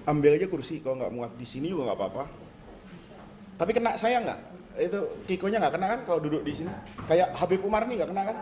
ambil aja kursi, kalau nggak muat di sini juga nggak apa-apa. Tapi kena saya nggak? Itu Kikonya nggak kena kan kalau duduk di sini? Kayak Habib Umar nih nggak kena kan?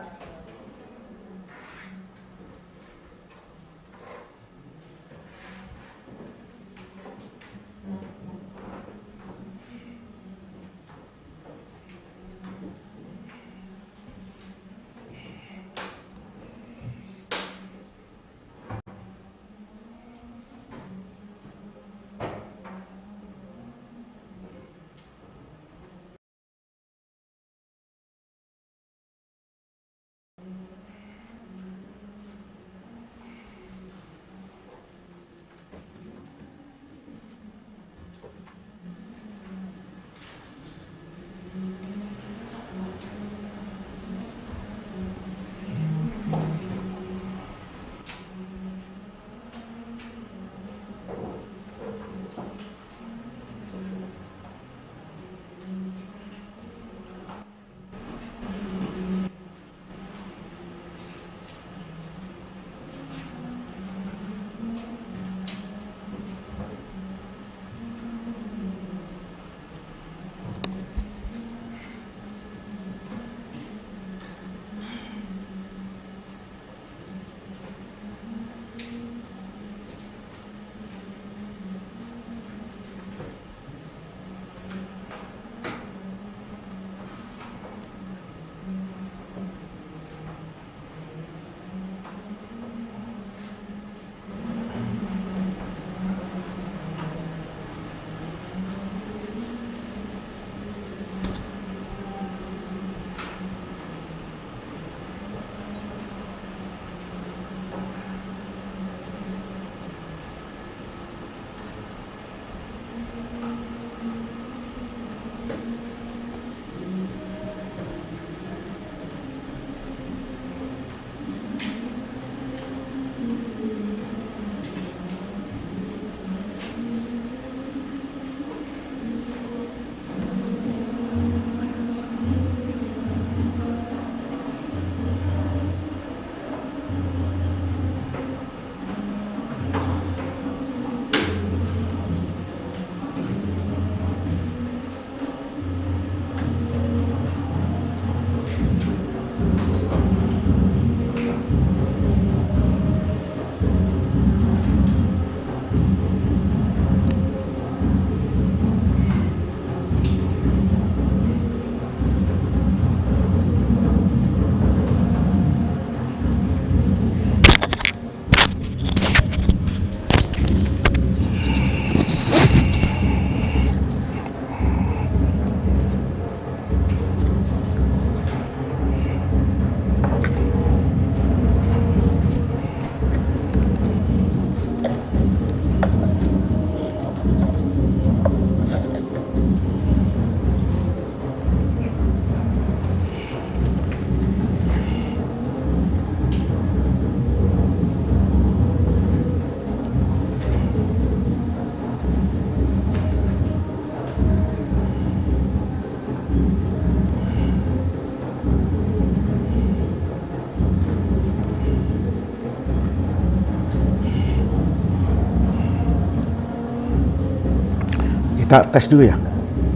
Kita tes dulu ya.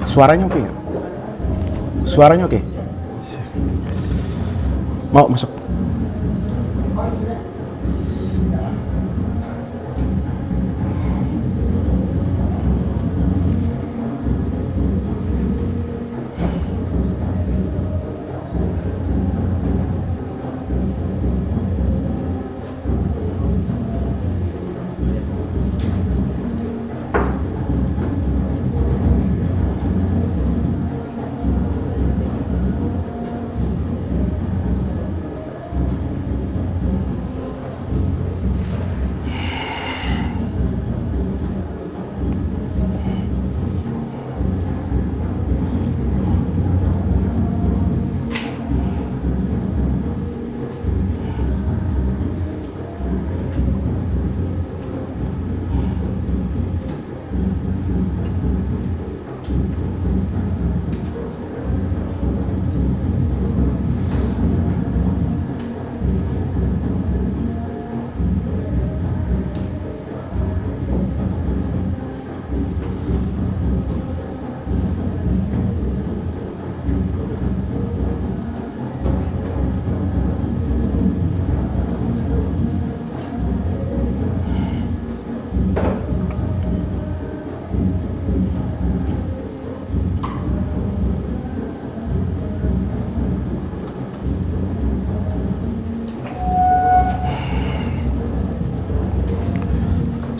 Suaranya oke nggak? Suaranya oke? Mau masuk?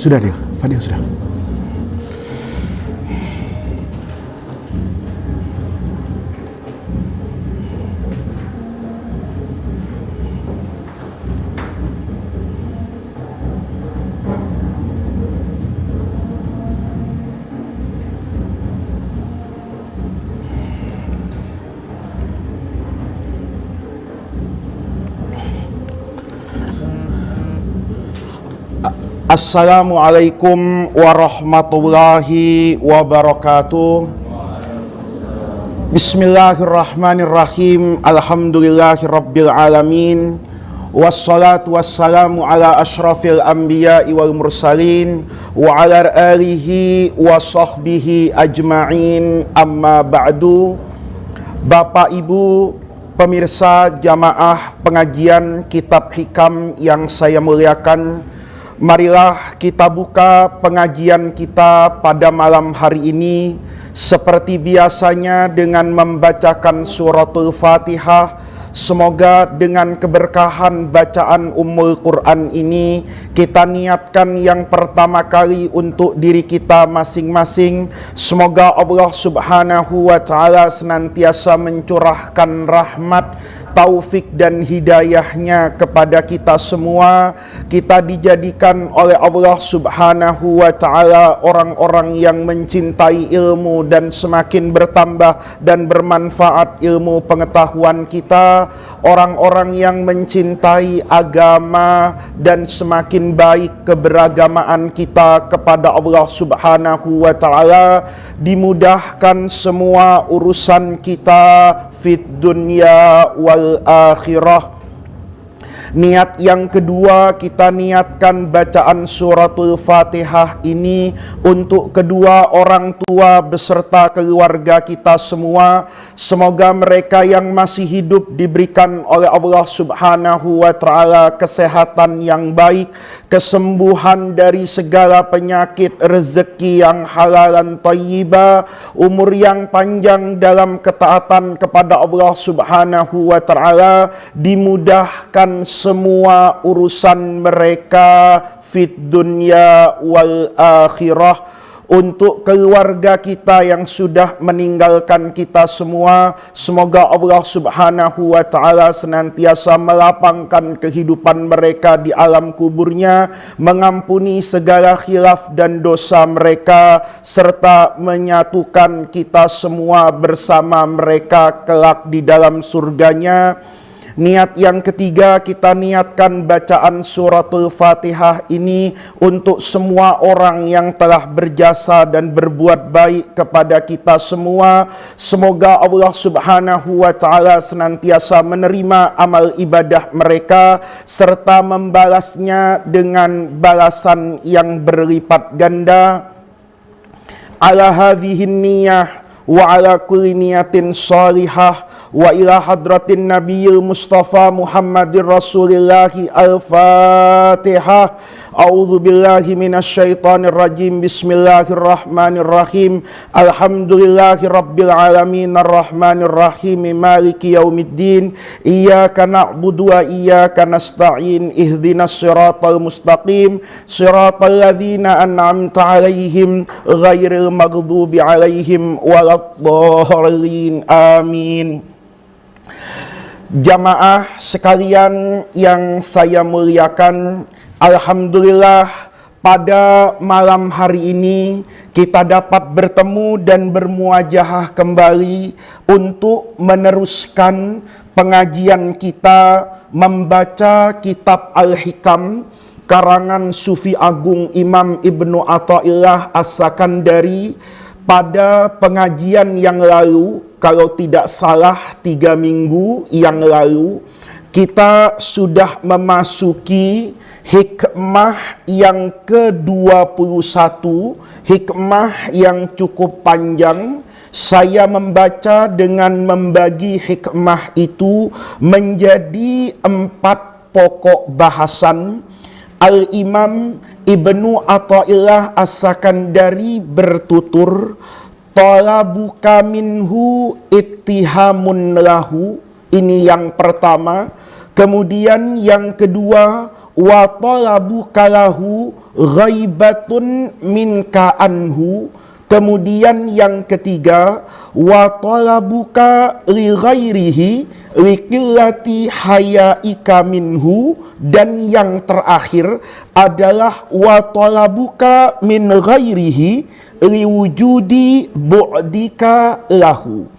Sudah dia, Fadil sudah. Assalamualaikum warahmatullahi wabarakatuh. Bismillahirrahmanirrahim. Alhamdulillahirabbil alamin. Wassalatu wassalamu ala asyrafil anbiya'i wal mursalin wa ala alihi wa sahbihi ajma'in. Amma ba'du. Bapak Ibu pemirsa jamaah pengajian Kitab Hikam yang saya muliakan, marilah kita buka pengajian kita pada malam hari ini seperti biasanya dengan membacakan suratul Fatihah. Semoga dengan keberkahan bacaan Ummul Quran ini kita niatkan yang pertama kali untuk diri kita masing-masing. Semoga Allah Subhanahu wa Ta'ala senantiasa mencurahkan rahmat, taufik dan hidayahnya kepada kita semua. Kita dijadikan oleh Allah Subhanahu wa Ta'ala orang-orang yang mencintai ilmu dan semakin bertambah dan bermanfaat ilmu pengetahuan kita, orang-orang yang mencintai agama dan semakin baik keberagamaan kita kepada Allah Subhanahu wa Ta'ala. Dimudahkan semua urusan kita fid dunya wal akhirah. Niat yang kedua, kita niatkan bacaan suratul Fatihah ini untuk kedua orang tua beserta keluarga kita semua. Semoga mereka yang masih hidup diberikan oleh Allah Subhanahu wa Ta'ala kesehatan yang baik, kesembuhan dari segala penyakit, rezeki yang halal dan thayyibah, umur yang panjang dalam ketaatan kepada Allah Subhanahu wa Ta'ala, dimudahkan semua urusan mereka fid dunya wal akhirah. Untuk keluarga kita yang sudah meninggalkan kita semua, semoga Allah Subhanahu wa Ta'ala senantiasa melapangkan kehidupan mereka di alam kuburnya, mengampuni segala khilaf dan dosa mereka, serta menyatukan kita semua bersama mereka kelak di dalam surganya. Niat yang ketiga, kita niatkan bacaan suratul Fatihah ini untuk semua orang yang telah berjasa dan berbuat baik kepada kita semua. Semoga Allah Subhanahu wa Ta'ala senantiasa menerima amal ibadah mereka serta membalasnya dengan balasan yang berlipat ganda. Ala hadhihin niyah wa ala kulli niyatin salihah wa ila hadratin nabiyil mustafa Muhammadir Rasulillahi al-Fatihah. A'udzu billahi minasyaitonir rajim. Bismillahirrahmanirrahim. Alhamdulillahi rabbil alamin arrahmanir rahim maliki yaumiddin. Iyyaka na'budu wa iyyaka nasta'in. Ihdinas siratal mustaqim. Siratal ladzina an'amta 'alaihim ghairil maghdubi 'alaihim waladdallin. Amin. Jamaah sekalian yang saya muliakan, alhamdulillah pada malam hari ini kita dapat bertemu dan bermuajahah kembali untuk meneruskan pengajian kita membaca kitab Al-Hikam karangan Sufi Agung Imam Ibnu Athaillah As-Sakandari. Pada pengajian yang lalu, kalau tidak salah 3 minggu yang lalu, kita sudah memasuki hikmah yang ke-21, hikmah yang cukup panjang. Saya membaca dengan membagi hikmah itu menjadi 4 pokok bahasan. Al-Imam Ibnu Athaillah As-Sakandari bertutur, talabuka minhu ittihamun lahu. Ini yang pertama. Kemudian yang kedua, wa talabuka lahu ghaibatun minka anhu. Kemudian yang ketiga, wa talabuka li ghairihi li qillati hayaika minhu. Dan yang terakhir adalah wa talabuka min ghairihi li wujudi bu'dika lahu.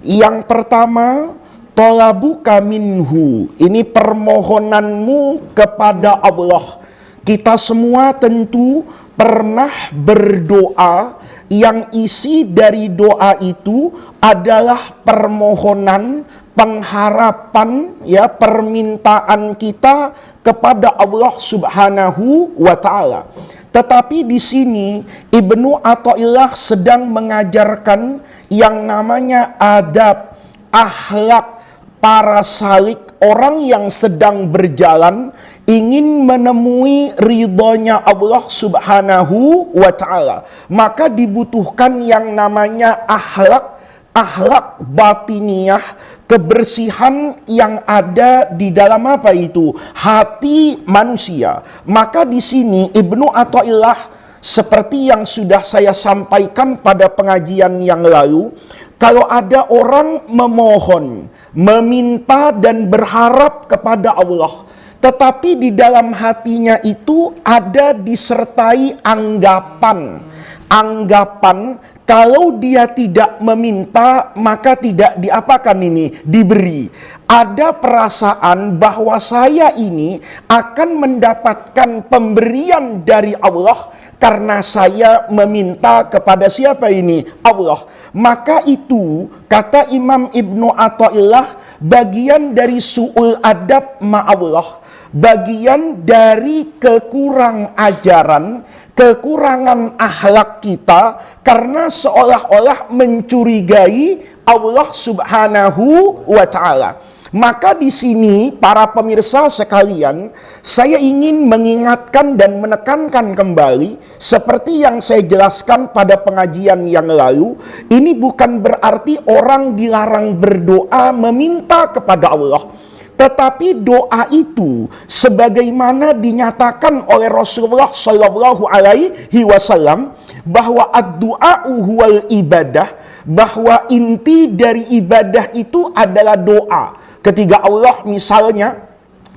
Yang pertama, talabuka minhu, ini permohonanmu kepada Allah. Kita semua tentu pernah berdoa yang isi dari doa itu adalah permohonan, pengharapan, ya, permintaan kita kepada Allah Subhanahu wa taala. Tetapi di sini Ibnu Athaillah sedang mengajarkan yang namanya adab, akhlak para salik, orang yang sedang berjalan ingin menemui ridhonya Allah Subhanahu wa ta'ala. Maka dibutuhkan yang namanya akhlak batiniyah, kebersihan yang ada di dalam apa itu? Hati manusia. Maka di sini Ibnu Athaillah, seperti yang sudah saya sampaikan pada pengajian yang lalu, kalau ada orang memohon, meminta dan berharap kepada Allah, tetapi di dalam hatinya itu ada disertai anggapan kalau dia tidak meminta maka tidak diapakan ini, diberi. Ada perasaan bahwa saya ini akan mendapatkan pemberian dari Allah karena saya meminta kepada siapa ini? Allah. Maka itu kata Imam Ibnu Athaillah bagian dari su'ul adab ma'allah, bagian dari kekurang ajaran, kekurangan akhlak kita, karena seolah-olah mencurigai Allah Subhanahu wa ta'ala. Maka di sini para pemirsa sekalian, saya ingin mengingatkan dan menekankan kembali seperti yang saya jelaskan pada pengajian yang lalu, ini bukan berarti orang dilarang berdoa meminta kepada Allah. Tetapi doa itu sebagaimana dinyatakan oleh Rasulullah Shallallahu Alaihi Wasallam bahwa ad-du'a'u huwal ibadah, bahwa inti dari ibadah itu adalah doa. Ketika Allah misalnya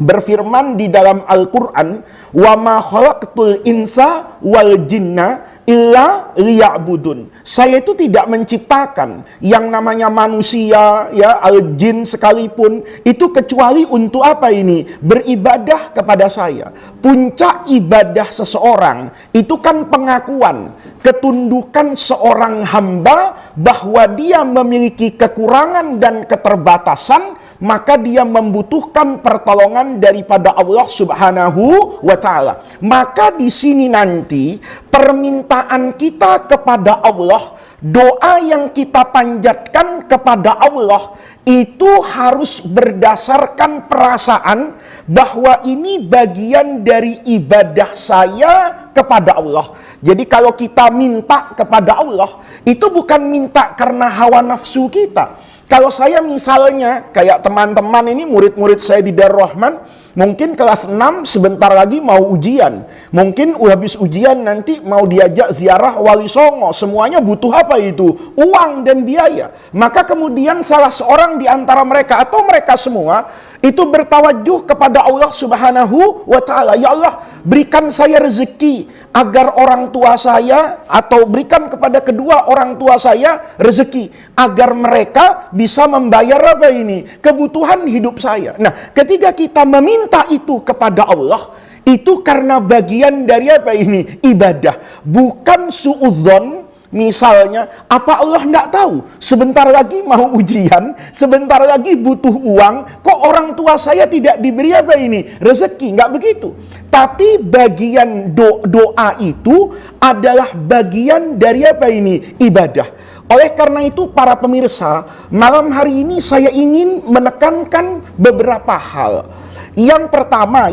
berfirman di dalam Al-Quran, wa ma khalaqtul insa wal jinna illa liya'budun. Saya itu tidak menciptakan yang namanya manusia, ya, al-jin sekalipun itu kecuali untuk apa ini? Beribadah kepada saya. Puncak ibadah seseorang itu kan pengakuan ketundukan seorang hamba bahwa dia memiliki kekurangan dan keterbatasan, maka dia membutuhkan pertolongan daripada Allah Subhanahu wa ta'ala. Maka di sini nanti permintaan kita kepada Allah, doa yang kita panjatkan kepada Allah itu harus berdasarkan perasaan bahwa ini bagian dari ibadah saya kepada Allah. Jadi kalau kita minta kepada Allah, itu bukan minta karena hawa nafsu kita. Kalau saya misalnya, kayak teman-teman ini murid-murid saya di Darul Rahman, mungkin kelas 6 sebentar lagi mau ujian. Mungkin habis ujian nanti mau diajak ziarah Wali Songo. Semuanya butuh apa itu? Uang dan biaya. Maka kemudian salah seorang di antara mereka atau mereka semua itu bertawajuh kepada Allah Subhanahu wa ta'ala. Ya Allah, berikan saya rezeki agar orang tua saya, atau berikan kepada kedua orang tua saya rezeki agar mereka bisa membayar apa ini? Kebutuhan hidup saya. Nah, ketika kita meminta itu kepada Allah, itu karena bagian dari apa ini? Ibadah. Bukan suudzon. Misalnya, apa Allah tidak tahu? Sebentar lagi mau ujian, sebentar lagi butuh uang, kok orang tua saya tidak diberi apa ini? Rezeki, nggak begitu. Tapi bagian doa itu adalah bagian dari apa ini? Ibadah. Oleh karena itu para pemirsa, malam hari ini saya ingin menekankan beberapa hal. Yang pertama,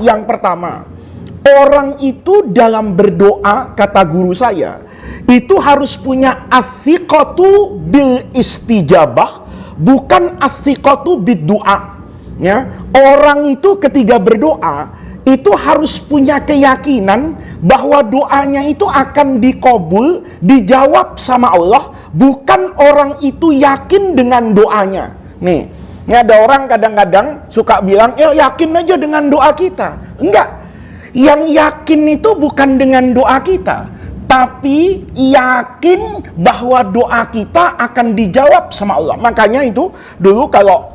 orang itu dalam berdoa, kata guru saya, itu harus punya athiqatu bil istijabah, bukan athiqatu bid du'a. Ya, orang itu ketika berdoa itu harus punya keyakinan bahwa doanya itu akan dikabul, dijawab sama Allah, bukan orang itu yakin dengan doanya. Nih, ini ada orang kadang-kadang suka bilang, ya yakin aja dengan doa kita. Enggak. Yang yakin itu bukan dengan doa kita, tapi yakin bahwa doa kita akan dijawab sama Allah. Makanya itu dulu kalau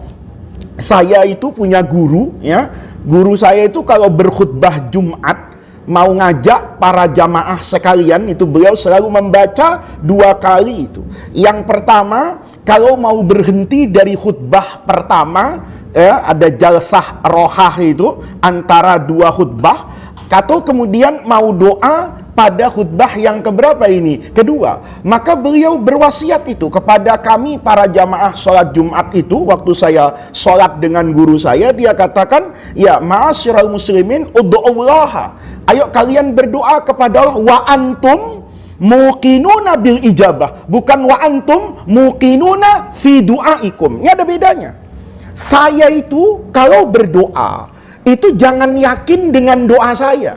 saya itu punya guru, ya, guru saya itu kalau berkhutbah Jumat mau ngajak para jamaah sekalian, itu beliau selalu membaca 2 kali itu. Yang pertama, kalau mau berhenti dari khutbah pertama, ya, ada jalsah rohah itu antara 2 khutbah, atau kemudian mau doa pada khutbah yang keberapa ini? Kedua. Maka beliau berwasiat itu kepada kami para jamaah sholat Jumat itu. Waktu saya sholat dengan guru saya, dia katakan, ya ma'asyiral muslimin ud'ullaha, ayo kalian berdoa kepada Allah, wa antum muqinuna bil ijabah, bukan wa antum muqinuna fi du'aikum. Ini ada bedanya. Saya itu kalau berdoa itu jangan yakin dengan doa saya.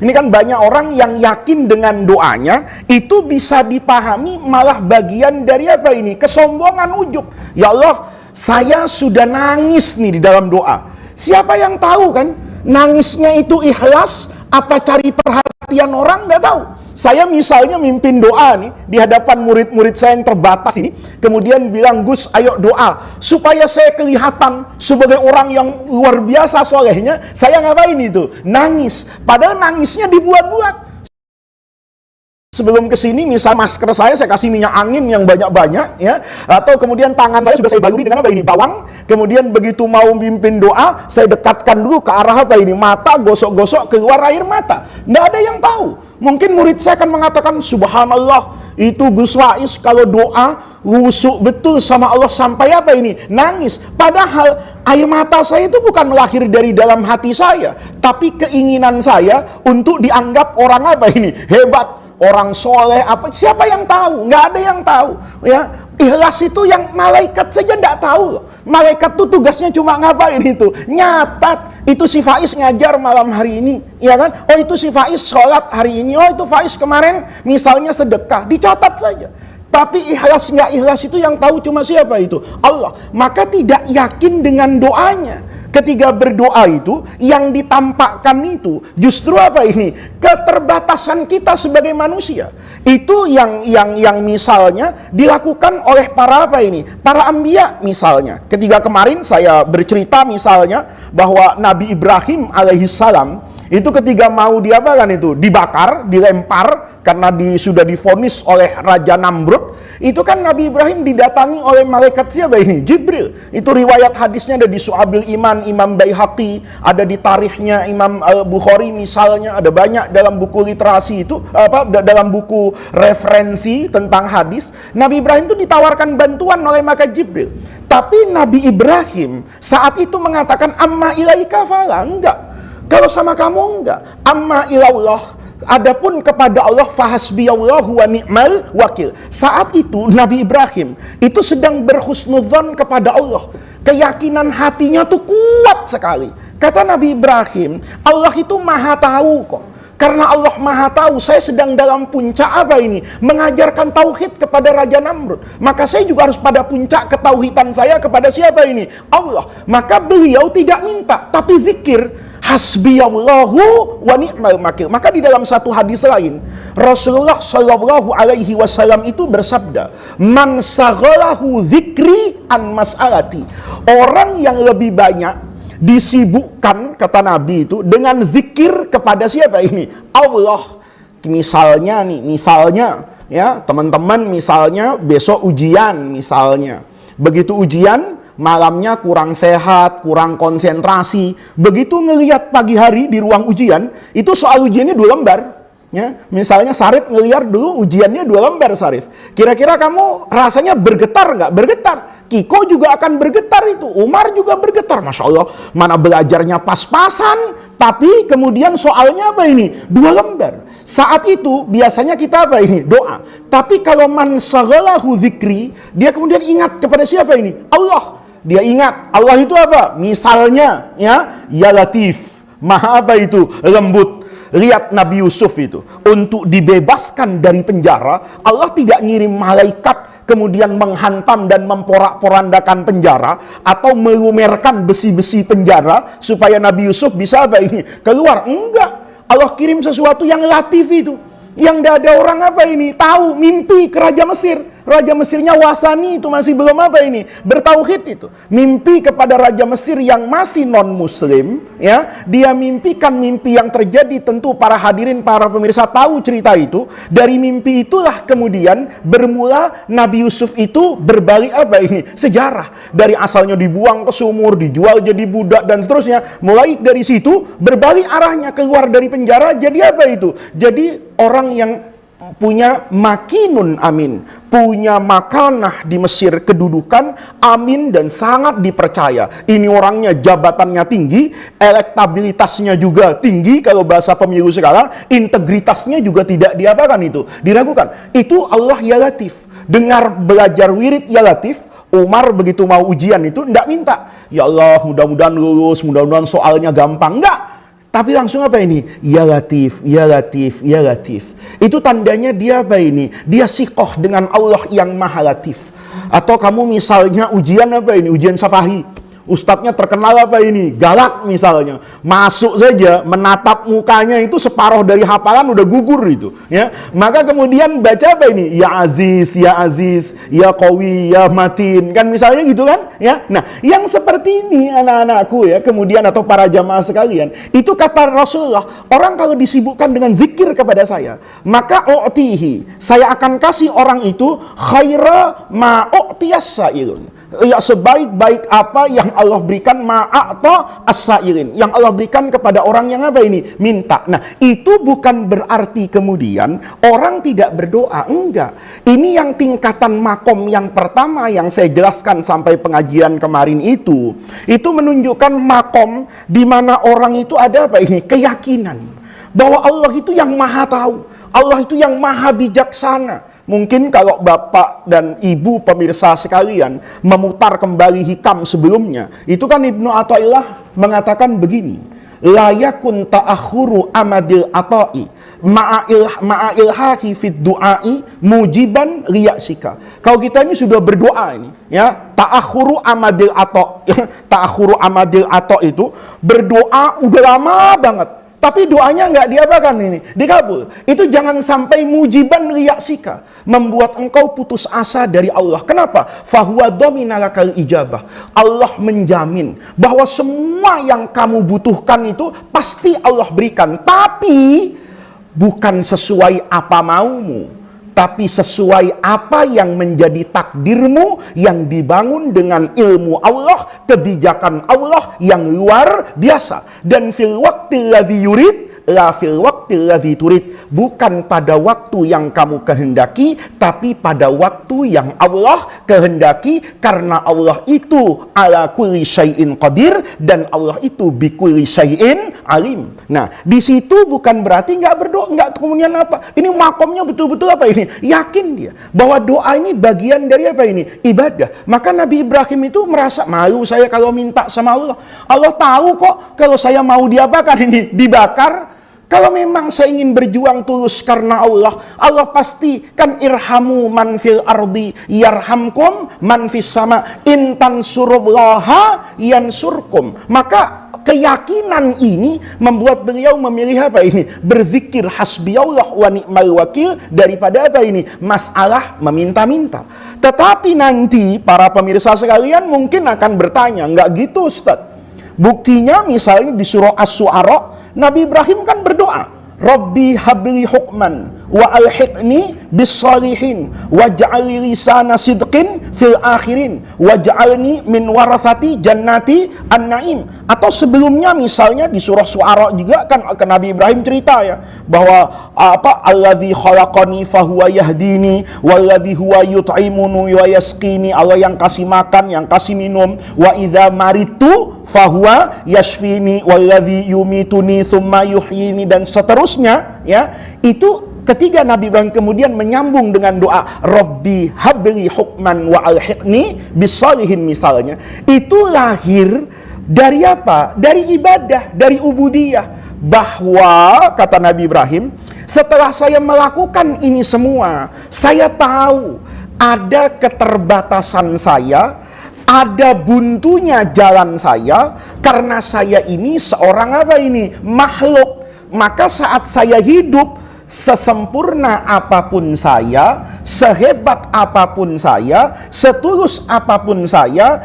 Ini kan banyak orang yang yakin dengan doanya, itu bisa dipahami malah bagian dari apa ini? Kesombongan, ujub. Ya Allah, saya sudah nangis nih di dalam doa. Siapa yang tahu kan? Nangisnya itu ikhlas, apa cari perhatian orang? Nggak tahu. Saya misalnya mimpin doa nih di hadapan murid-murid saya yang terbatas ini, kemudian bilang, Gus ayo doa supaya saya kelihatan sebagai orang yang luar biasa solehnya. Saya ngapain itu? Nangis. Padahal nangisnya dibuat-buat. Sebelum kesini, misal masker saya kasih minyak angin yang banyak-banyak, ya, atau kemudian tangan saya sudah saya baluri dengan apa ini? Bawang. Kemudian begitu mau mimpin doa, saya dekatkan dulu ke arah apa ini? Mata, gosok-gosok, keluar air mata. Nggak ada yang tahu. Mungkin murid saya akan mengatakan, subhanallah, itu Gus Faiz kalau doa wusuk betul sama Allah sampai apa ini? Nangis. Padahal air mata saya itu bukan lahir dari dalam hati saya, tapi keinginan saya untuk dianggap orang apa ini? Hebat. Orang soleh apa, siapa yang tahu? Nggak ada yang tahu, ya. Ikhlas itu yang malaikat saja nggak tahu. Malaikat tuh tugasnya cuma ngapain itu? Nyatat. Itu si Faiz ngajar malam hari ini, ya kan? Oh itu si Faiz sholat hari ini. Oh itu Faiz kemarin misalnya sedekah, dicatat saja. Tapi ikhlas nggak ikhlas itu yang tahu cuma siapa itu? Allah. Maka tidak yakin dengan doanya. Ketika berdoa itu, yang ditampakkan itu justru apa ini? Keterbatasan kita sebagai manusia. Itu yang misalnya dilakukan oleh para apa ini? Para anbiya misalnya. Ketika kemarin saya bercerita misalnya bahwa Nabi Ibrahim alaihissalam itu ketika mau diapakan itu? Dibakar, dilempar karena sudah divonis oleh Raja Namrud. Itu kan Nabi Ibrahim didatangi oleh malaikat siapa ini? Jibril. Itu riwayat hadisnya ada di Su'abil Iman, Imam Baihaqi, ada di tarikhnya Imam Bukhari misalnya, ada banyak dalam buku literasi itu, dalam buku referensi tentang hadis. Nabi Ibrahim itu ditawarkan bantuan oleh malaikat Jibril. Tapi Nabi Ibrahim saat itu mengatakan, amma ilaika fala, enggak. Kalau sama kamu enggak. Amma ilallah, adapun kepada Allah fahasbiyallahu wa ni'mal wakil. Saat itu Nabi Ibrahim itu sedang berhusnudzon kepada Allah. Keyakinan hatinya tuh kuat sekali. Kata Nabi Ibrahim, Allah itu maha tahu kok. Karena Allah maha tahu, saya sedang dalam puncak apa ini? Mengajarkan tauhid kepada Raja Namrud. Maka saya juga harus pada puncak ketauhidan saya kepada siapa ini? Allah. Maka beliau tidak minta, tapi zikir. Hasbiyallahu wa ni'mal wakil. Maka di dalam satu hadis lain, Rasulullah Shallallahu Alaihi Wasallam itu bersabda, man saghalahu dzikri an mas'alati. Orang yang lebih banyak disibukkan, kata Nabi itu, dengan zikir kepada siapa ini? Allah. Misalnya nih, ya teman-teman, misalnya besok ujian misalnya. Begitu ujian, malamnya kurang sehat, kurang konsentrasi. Begitu ngelihat pagi hari di ruang ujian, itu soal ujiannya 2 lembar. Ya, misalnya Sarif ngelihat dulu ujiannya 2 lembar Sarif. Kira-kira kamu rasanya bergetar nggak? Bergetar. Kiko juga akan bergetar itu. Umar juga bergetar. Masya Allah, mana belajarnya pas-pasan, tapi kemudian soalnya apa ini? 2 lembar. Saat itu biasanya kita apa ini? Doa. Tapi kalau man saghalahu dzikri, dia kemudian ingat kepada siapa ini? Allah. Dia ingat Allah itu apa? Misalnya ya Latif, maha apa itu? Lembut. Lihat Nabi Yusuf itu, untuk dibebaskan dari penjara, Allah tidak ngirim malaikat kemudian menghantam dan memporak-porandakan penjara atau melumerkan besi-besi penjara supaya Nabi Yusuf bisa apa ini? Keluar. Enggak. Allah kirim sesuatu yang latif itu. Yang tidak ada orang apa ini? Tahu, mimpi ke Raja Mesir. Raja Mesirnya Wasani itu masih belum apa ini? Bertauhid itu. Mimpi kepada Raja Mesir yang masih non-muslim, ya. Dia mimpikan mimpi yang terjadi, tentu para hadirin, para pemirsa tahu cerita itu. Dari mimpi itulah kemudian bermula Nabi Yusuf itu berbalik apa ini? Sejarah. Dari asalnya dibuang ke sumur, dijual jadi budak dan seterusnya. Mulai dari situ berbalik arahnya, keluar dari penjara jadi apa itu? Jadi orang yang punya makinun amin, punya makanah di Mesir, kedudukan amin dan sangat dipercaya. Ini orangnya jabatannya tinggi, elektabilitasnya juga tinggi, kalau bahasa pemilu sekarang, integritasnya juga tidak diapakan itu, diragukan. Itu Allah ya Latif. Dengar belajar wirid ya Latif, Umar begitu mau ujian itu tidak minta, ya Allah mudah-mudahan lulus, mudah-mudahan soalnya gampang, enggak. Tapi langsung apa ini? Ya Latif, ya Latif, ya Latif. Itu tandanya dia apa ini? Dia sikoh dengan Allah yang Maha Latif. Atau kamu misalnya ujian apa ini? Ujian Syafa'i. Ustadznya terkenal apa ini? Galak misalnya. Masuk saja, menatap mukanya itu separuh dari hafalan udah gugur itu. Ya, maka kemudian baca apa ini? Ya Aziz, ya Qawi, ya Matin. Kan misalnya gitu kan? Ya. Nah, yang seperti ini anak-anakku ya, kemudian atau para jamaah sekalian, itu kata Rasulullah, orang kalau disibukkan dengan zikir kepada saya, maka u'tihi, saya akan kasih orang itu khaira ma u'tiyas sa'ilun. Ya, sebaik-baik apa yang Allah berikan ma'a'ta as-sa'ilin, yang Allah berikan kepada orang yang apa ini? Minta. Nah, itu bukan berarti kemudian orang tidak berdoa, enggak. Ini yang tingkatan makom yang pertama yang saya jelaskan sampai pengajian kemarin itu menunjukkan makom di mana orang itu ada apa ini? Keyakinan bahwa Allah itu yang maha tahu, Allah itu yang maha bijaksana. Mungkin kalau bapak dan ibu pemirsa sekalian memutar kembali hikam sebelumnya, itu kan Ibnu Athaillah mengatakan begini, la yakun ta'akhuru amadil ata'i ma'ilhahi fid du'ai mujiban liya'sika. Kalau kita ini sudah berdoa ini, ya, ta'akhuru amadil ata', ta'akhuru amadil ata' itu berdoa udah lama banget, tapi doanya nggak diapakan ini, dikabul. Itu jangan sampai mujiban liyaksika, membuat engkau putus asa dari Allah. Kenapa? Fahuwa dominalakal ijabah. Allah menjamin bahwa semua yang kamu butuhkan itu pasti Allah berikan. Tapi bukan sesuai apa maumu, tapi sesuai apa yang menjadi takdirmu yang dibangun dengan ilmu Allah, kebijakan Allah yang luar biasa. Dan fil waqtil ladzi yurid la fil waqtil ladzi turid, bukan pada waktu yang kamu kehendaki, tapi pada waktu yang Allah kehendaki, karena Allah itu ala kulli syai'in qadir dan Allah itu bi kulli syai'in alim. Nah, di situ bukan berarti nggak berdoa, nggak kemudian apa? Ini makomnya betul-betul apa ini? Yakin dia bahwa doa ini bagian dari apa ini? Ibadah. Maka Nabi Ibrahim itu merasa malu, saya kalau minta sama Allah. Allah tahu kok kalau saya mau diapakan ini? Dibakar. Kalau memang saya ingin berjuang tulus karena Allah, Allah pasti kan irhamu man fil ardi yarhamkum man fis sama, in tansurullaha yansurkum. Maka keyakinan ini membuat beliau memilih apa ini? Berzikir hasbiyallah wa ni'mal wakil daripada apa ini? Masalah meminta-minta. Tetapi nanti para pemirsa sekalian mungkin akan bertanya, enggak gitu Ustaz. Buktinya misalnya di surah Asy-Syu'ara, Nabi Ibrahim kan berdoa, Rabbi habli hukman wa alhiqni bis-shalihin waj'al lisana sidqin fil akhirin waj'alni min warathati jannati an-naim. Atau sebelumnya misalnya di surah Syu'ara juga kan Nabi Ibrahim cerita ya bahwa apa, alladzi khalaqani fahuwa yahdini walladzi huwa yut'imuni wa yasqini, Allah yang kasih makan, yang kasih minum, wa idza maritu fahuwa yashfini walladzi yumituni tsumma yuhyini, dan seterusnya ya. Itu ketiga Nabi Ibrahim kemudian menyambung dengan doa Rabbi habli hukman wa alhiqni bis-shalihin misalnya, itu lahir Dari apa? Dari ibadah, dari ubudiyah. Bahwa, kata Nabi Ibrahim, setelah saya melakukan ini semua, saya tahu ada keterbatasan saya, ada buntunya jalan saya, karena saya ini seorang apa ini? Makhluk. Maka saat saya hidup, sesempurna apapun saya, sehebat apapun saya, setulus apapun saya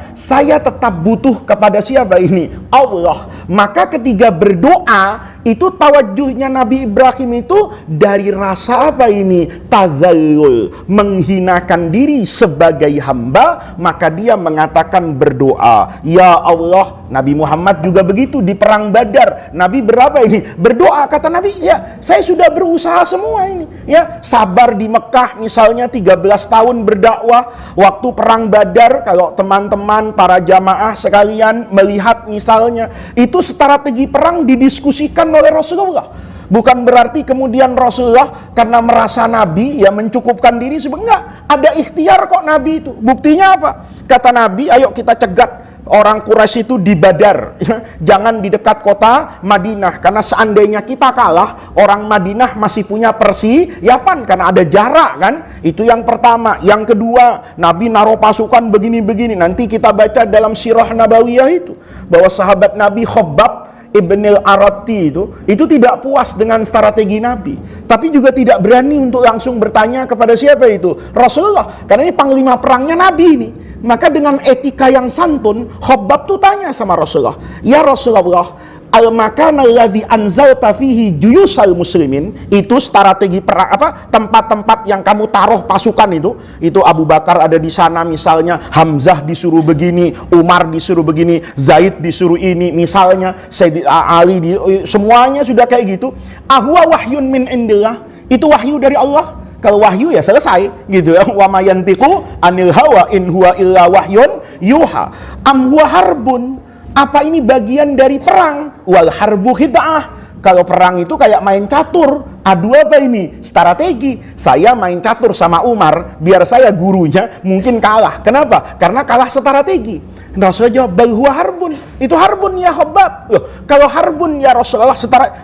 tetap butuh kepada siapa ini? Allah. Maka ketika berdoa, itu tawajuhnya Nabi Ibrahim itu dari rasa apa ini? Tadzallul, menghinakan diri sebagai hamba, maka dia mengatakan berdoa, ya Allah. Nabi Muhammad juga begitu di perang Badar. Nabi berapa ini? Berdoa, kata Nabi, ya saya sudah berusaha semua ini, ya sabar di Mekah misalnya 13 tahun berdakwah. Waktu perang Badar, kalau teman-teman para jamaah sekalian melihat misalnya, itu strategi perang didiskusikan oleh Rasulullah. Bukan berarti kemudian Rasulullah karena merasa Nabi ya mencukupkan diri, enggak, ada ikhtiar kok Nabi itu. Buktinya apa? Kata Nabi, ayo kita cegat orang Quraisy itu di Badar, jangan di dekat kota Madinah, karena seandainya kita kalah, orang Madinah masih punya persiapan karena ada jarak kan. Itu yang pertama. Yang kedua, Nabi naruh pasukan begini-begini. Nanti kita baca dalam sirah Nabawiyah itu bahwa sahabat Nabi Khabbab Ibnil Arati itu tidak puas dengan strategi Nabi, tapi juga tidak berani untuk langsung bertanya kepada siapa itu? Rasulullah, karena ini panglima perangnya Nabi ini. Maka dengan etika yang santun, Khabbab tuh tanya sama Rasulullah, ya Rasulullah, al-makana alladzi anzalta fihi juyusal muslimin, itu strategi perang apa? Tempat-tempat yang kamu taruh pasukan itu Abu Bakar ada di sana misalnya, Hamzah disuruh begini, Umar disuruh begini, Zaid disuruh ini misalnya, Sayyidina Ali semuanya sudah kayak gitu. Ahwa wahyun min indillah, itu wahyu dari Allah. Kalau wahyu ya selesai gitu ya. Wa mayantiqu anil hawa in huwa illa wahyun yuha. Am huwa harbun, apa ini bagian dari perang? Wal harbu khid'ah. Kalau perang itu kayak main catur, adu apa ini? Strategi. Saya main catur sama Umar, biar saya gurunya mungkin kalah. Kenapa? Karena kalah strategi. Rasulullah jawab, bal huwa harbun. Itu harbun ya Khabbab. Loh, kalau harbun ya Rasulullah,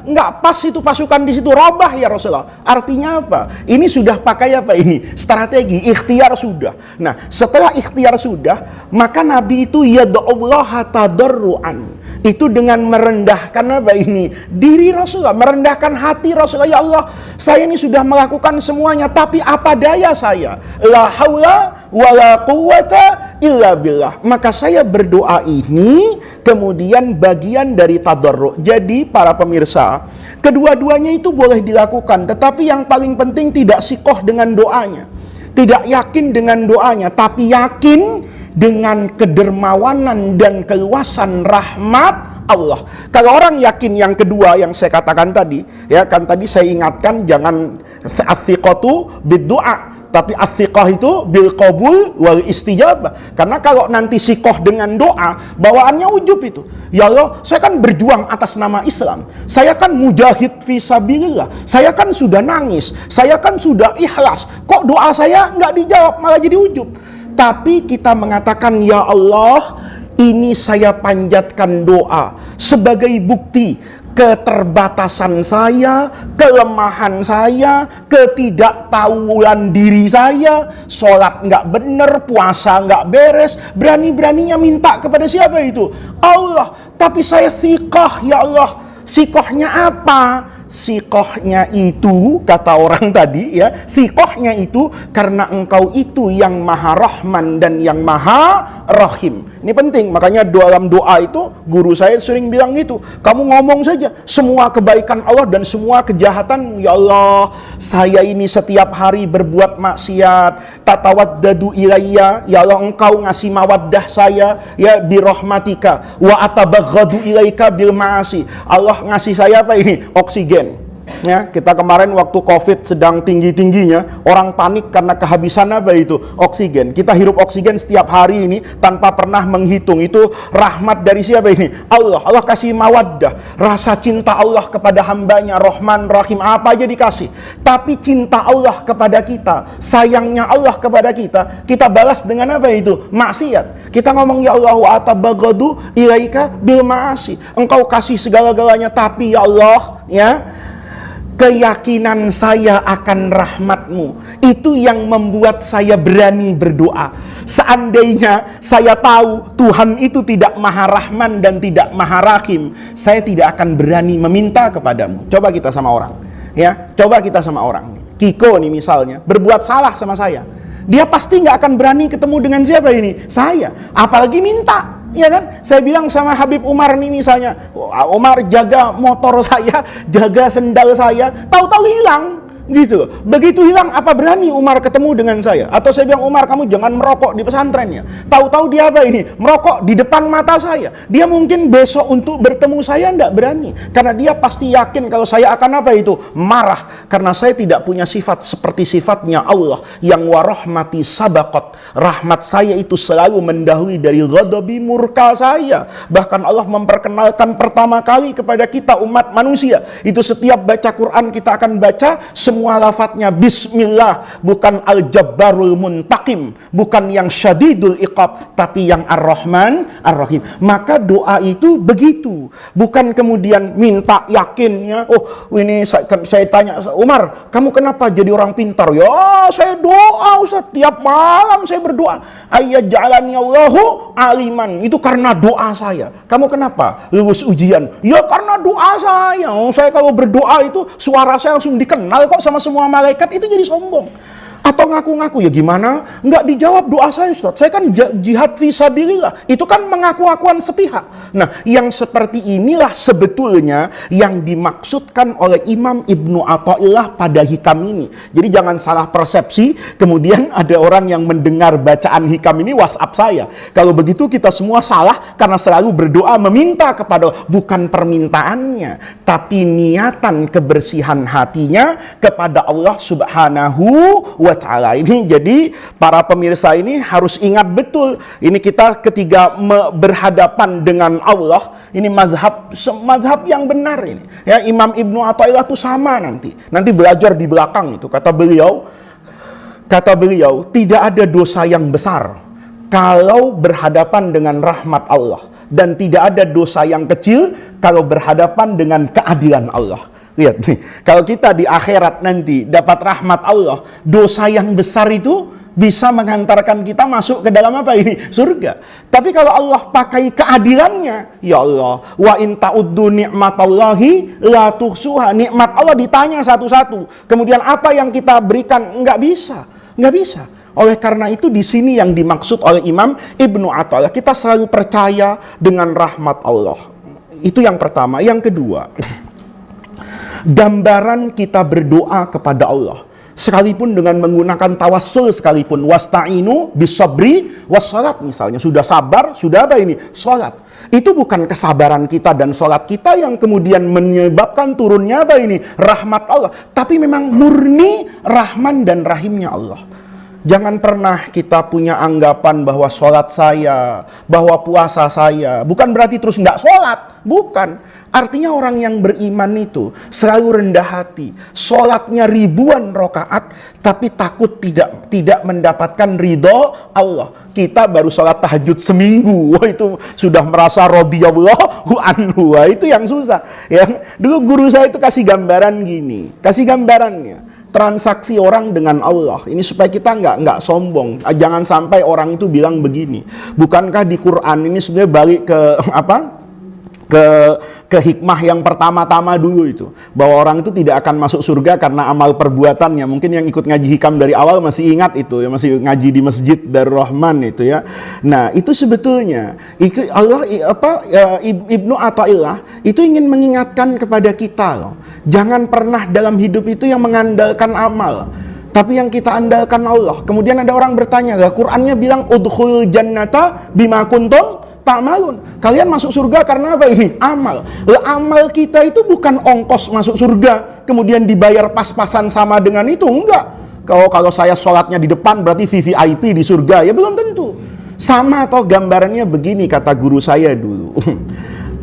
enggak pas itu pasukan di situ, robah ya Rasulullah. Artinya apa? Ini sudah pakai apa ini? Strategi, ikhtiar sudah. Nah, setelah ikhtiar sudah, maka Nabi itu yad'ullaha tadarruan. Itu dengan merendahkan apa ini? Diri Rasulullah, merendahkan hati Rasulullah. Ya Allah, saya ini sudah melakukan semuanya, tapi apa daya saya? La haula wala quwwata illa billah. Maka saya berdoa ini kemudian bagian dari tadarru'. Jadi para pemirsa, kedua-duanya itu boleh dilakukan, tetapi yang paling penting tidak sikoh dengan doanya, tidak yakin dengan doanya, tapi yakin dengan kedermawanan dan keluasan rahmat Allah. Kalau orang yakin yang kedua yang saya katakan tadi, ya kan tadi saya ingatkan jangan athiqatu bid-du'a, tapi athiqah itu bil qabul wal istijabah. Karena kalau nanti sikoh dengan doa, bawaannya ujub itu. Ya Allah, saya kan berjuang atas nama Islam. Saya kan mujahid fisabilillah. Saya kan sudah nangis. Saya kan sudah ikhlas. Kok doa saya nggak dijawab, malah jadi ujub. Tapi kita mengatakan, ya Allah, ini saya panjatkan doa sebagai bukti keterbatasan saya, kelemahan saya, ketidaktahuan diri saya, sholat nggak bener, puasa nggak beres, berani-beraninya minta kepada siapa itu? Allah. Tapi saya thiqah, ya Allah. Sikohnya apa? Sikohnya itu, kata orang tadi ya, sikohnya itu karena engkau itu yang maha rahman dan yang maha rahim. Ini penting, makanya dalam doa itu guru saya sering bilang gitu, kamu ngomong saja semua kebaikan Allah dan semua kejahatan. Ya Allah, saya ini setiap hari berbuat maksiat, tatawaddadu ilayya, ya Allah engkau ngasih mawaddah saya ya birahmatika, wa atabaghadu ilaika bil ma'asi. Allah ngasih saya apa ini? Oksigen. Ya, kita kemarin waktu COVID sedang tinggi-tingginya, orang panik karena kehabisan apa itu? Oksigen. Kita hirup oksigen setiap hari ini tanpa pernah menghitung. Itu rahmat dari siapa ini? Allah. Allah kasih mawaddah, rasa cinta Allah kepada hambanya, Rahman, Rahim, apa aja dikasih. Tapi cinta Allah kepada kita, sayangnya Allah kepada kita balas dengan apa itu? Maksiat. Kita ngomong, ya Allah, wa atabagadu ilaika bil ma'asi. Engkau kasih segala-galanya, tapi ya Allah, ya, keyakinan saya akan rahmatmu itu yang membuat saya berani berdoa. Seandainya saya tahu Tuhan itu tidak maha rahman dan tidak maha rahim, saya tidak akan berani meminta kepadamu. Coba kita sama orang, ya, coba kita sama orang. Kiko nih misalnya berbuat salah sama saya, dia pasti nggak akan berani ketemu dengan siapa ini? Saya, apalagi minta. Ya kan? Saya bilang sama Habib Umar nih misalnya, Umar jaga motor saya, jaga sendal saya, tahu-tahu hilang. Gitu. Begitu hilang, apa berani Umar ketemu dengan saya? Atau saya bilang, Umar kamu jangan merokok di pesantrennya. Tahu-tahu dia apa ini? Merokok di depan mata saya. Dia mungkin besok untuk bertemu saya enggak berani. Karena dia pasti yakin kalau saya akan apa itu? Marah. Karena saya tidak punya sifat seperti sifatnya Allah. Yang warahmati sabaqat. Rahmat saya itu selalu mendahului dari ghadabi, murka saya. Bahkan Allah memperkenalkan pertama kali kepada kita umat manusia. Itu setiap baca Quran kita akan baca semua lafadznya Bismillah, bukan Al-Jabbarul Muntaqim, bukan yang Syadidul Iqab, tapi yang Ar-Rahman Ar-Rahim. Maka doa itu begitu, bukan kemudian minta yakinnya. Oh ini saya tanya, Umar kamu kenapa jadi orang pintar? Ya saya doa Ustaz, tiap malam saya berdoa, ayyaj'alani Allahu aliman, itu karena doa saya. Kamu kenapa lulus ujian? Ya karena doa saya. Saya kalau berdoa itu suara saya langsung dikenal kok sama semua malaikat. Itu jadi sombong atau ngaku-ngaku. Ya gimana? Nggak dijawab doa saya Ustaz, saya kan jihad fisabilillah. Itu kan mengaku-ngakuan sepihak. Nah yang seperti inilah sebetulnya yang dimaksudkan oleh Imam Ibnu Athaillah pada hikam ini. Jadi jangan salah persepsi, kemudian ada orang yang mendengar bacaan hikam ini WhatsApp saya. Kalau begitu kita semua salah, karena selalu berdoa meminta kepada, bukan permintaannya, tapi niatan kebersihan hatinya kepada Allah Subhanahu wa Ta'ala. Ini jadi para pemirsa ini harus ingat betul, ini kita ketika berhadapan dengan Allah, ini mazhab yang benar ini. Ya, Imam Ibnu Athaillah itu sama nanti belajar di belakang itu. Kata beliau, tidak ada dosa yang besar kalau berhadapan dengan rahmat Allah, dan tidak ada dosa yang kecil kalau berhadapan dengan keadilan Allah. Lihat nih, kalau kita di akhirat nanti dapat rahmat Allah, dosa yang besar itu bisa mengantarkan kita masuk ke dalam apa ini? Surga. Tapi kalau Allah pakai keadilannya, ya Allah, wa in ta'uddu ni'matallahi la tuhsuha. Nikmat Allah ditanya satu-satu. Kemudian apa yang kita berikan? Nggak bisa. Oleh karena itu di sini yang dimaksud oleh Imam Ibnu Athaillah, kita selalu percaya dengan rahmat Allah. Itu yang pertama. Yang kedua, gambaran kita berdoa kepada Allah, sekalipun dengan menggunakan tawassul sekalipun, wasta'inu bisabri wassalat misalnya, sudah sabar, sudah apa ini? Salat. Itu bukan kesabaran kita dan salat kita yang kemudian menyebabkan turunnya apa ini? Rahmat Allah, tapi memang murni Rahman dan Rahimnya Allah. Jangan pernah kita punya anggapan bahwa sholat saya, bahwa puasa saya, bukan berarti terus nggak sholat. Bukan. Artinya orang yang beriman itu selalu rendah hati. Sholatnya ribuan rakaat, tapi takut tidak mendapatkan ridho Allah. Kita baru sholat tahajud seminggu, wah itu sudah merasa radhiyallahu anhu. Wah, itu yang susah. Ya. Dulu guru saya itu kasih gambaran gini, kasih gambarannya. Transaksi orang dengan Allah ini supaya kita nggak sombong. Jangan sampai orang itu bilang begini, bukankah di Quran ini sebenarnya balik ke apa? Ke hikmah yang pertama-tama dulu itu, bahwa orang itu tidak akan masuk surga karena amal perbuatannya. Mungkin yang ikut ngaji hikam dari awal masih ingat itu ya, masih ngaji di Masjid Darur Rahman itu ya. Nah itu sebetulnya Allah Ibnu Athaillah itu ingin mengingatkan kepada kita loh, jangan pernah dalam hidup itu yang mengandalkan amal, tapi yang kita andalkan Allah. Kemudian ada orang bertanya, Qurannya bilang udkhul jannata bima kuntum ta'malun. Kalian masuk surga karena apa ini? Amal. Amal kita itu bukan ongkos masuk surga, kemudian dibayar pas-pasan sama dengan itu, enggak. Kalau saya sholatnya di depan berarti VVIP di surga, ya belum tentu. Sama atau gambarannya begini kata guru saya dulu.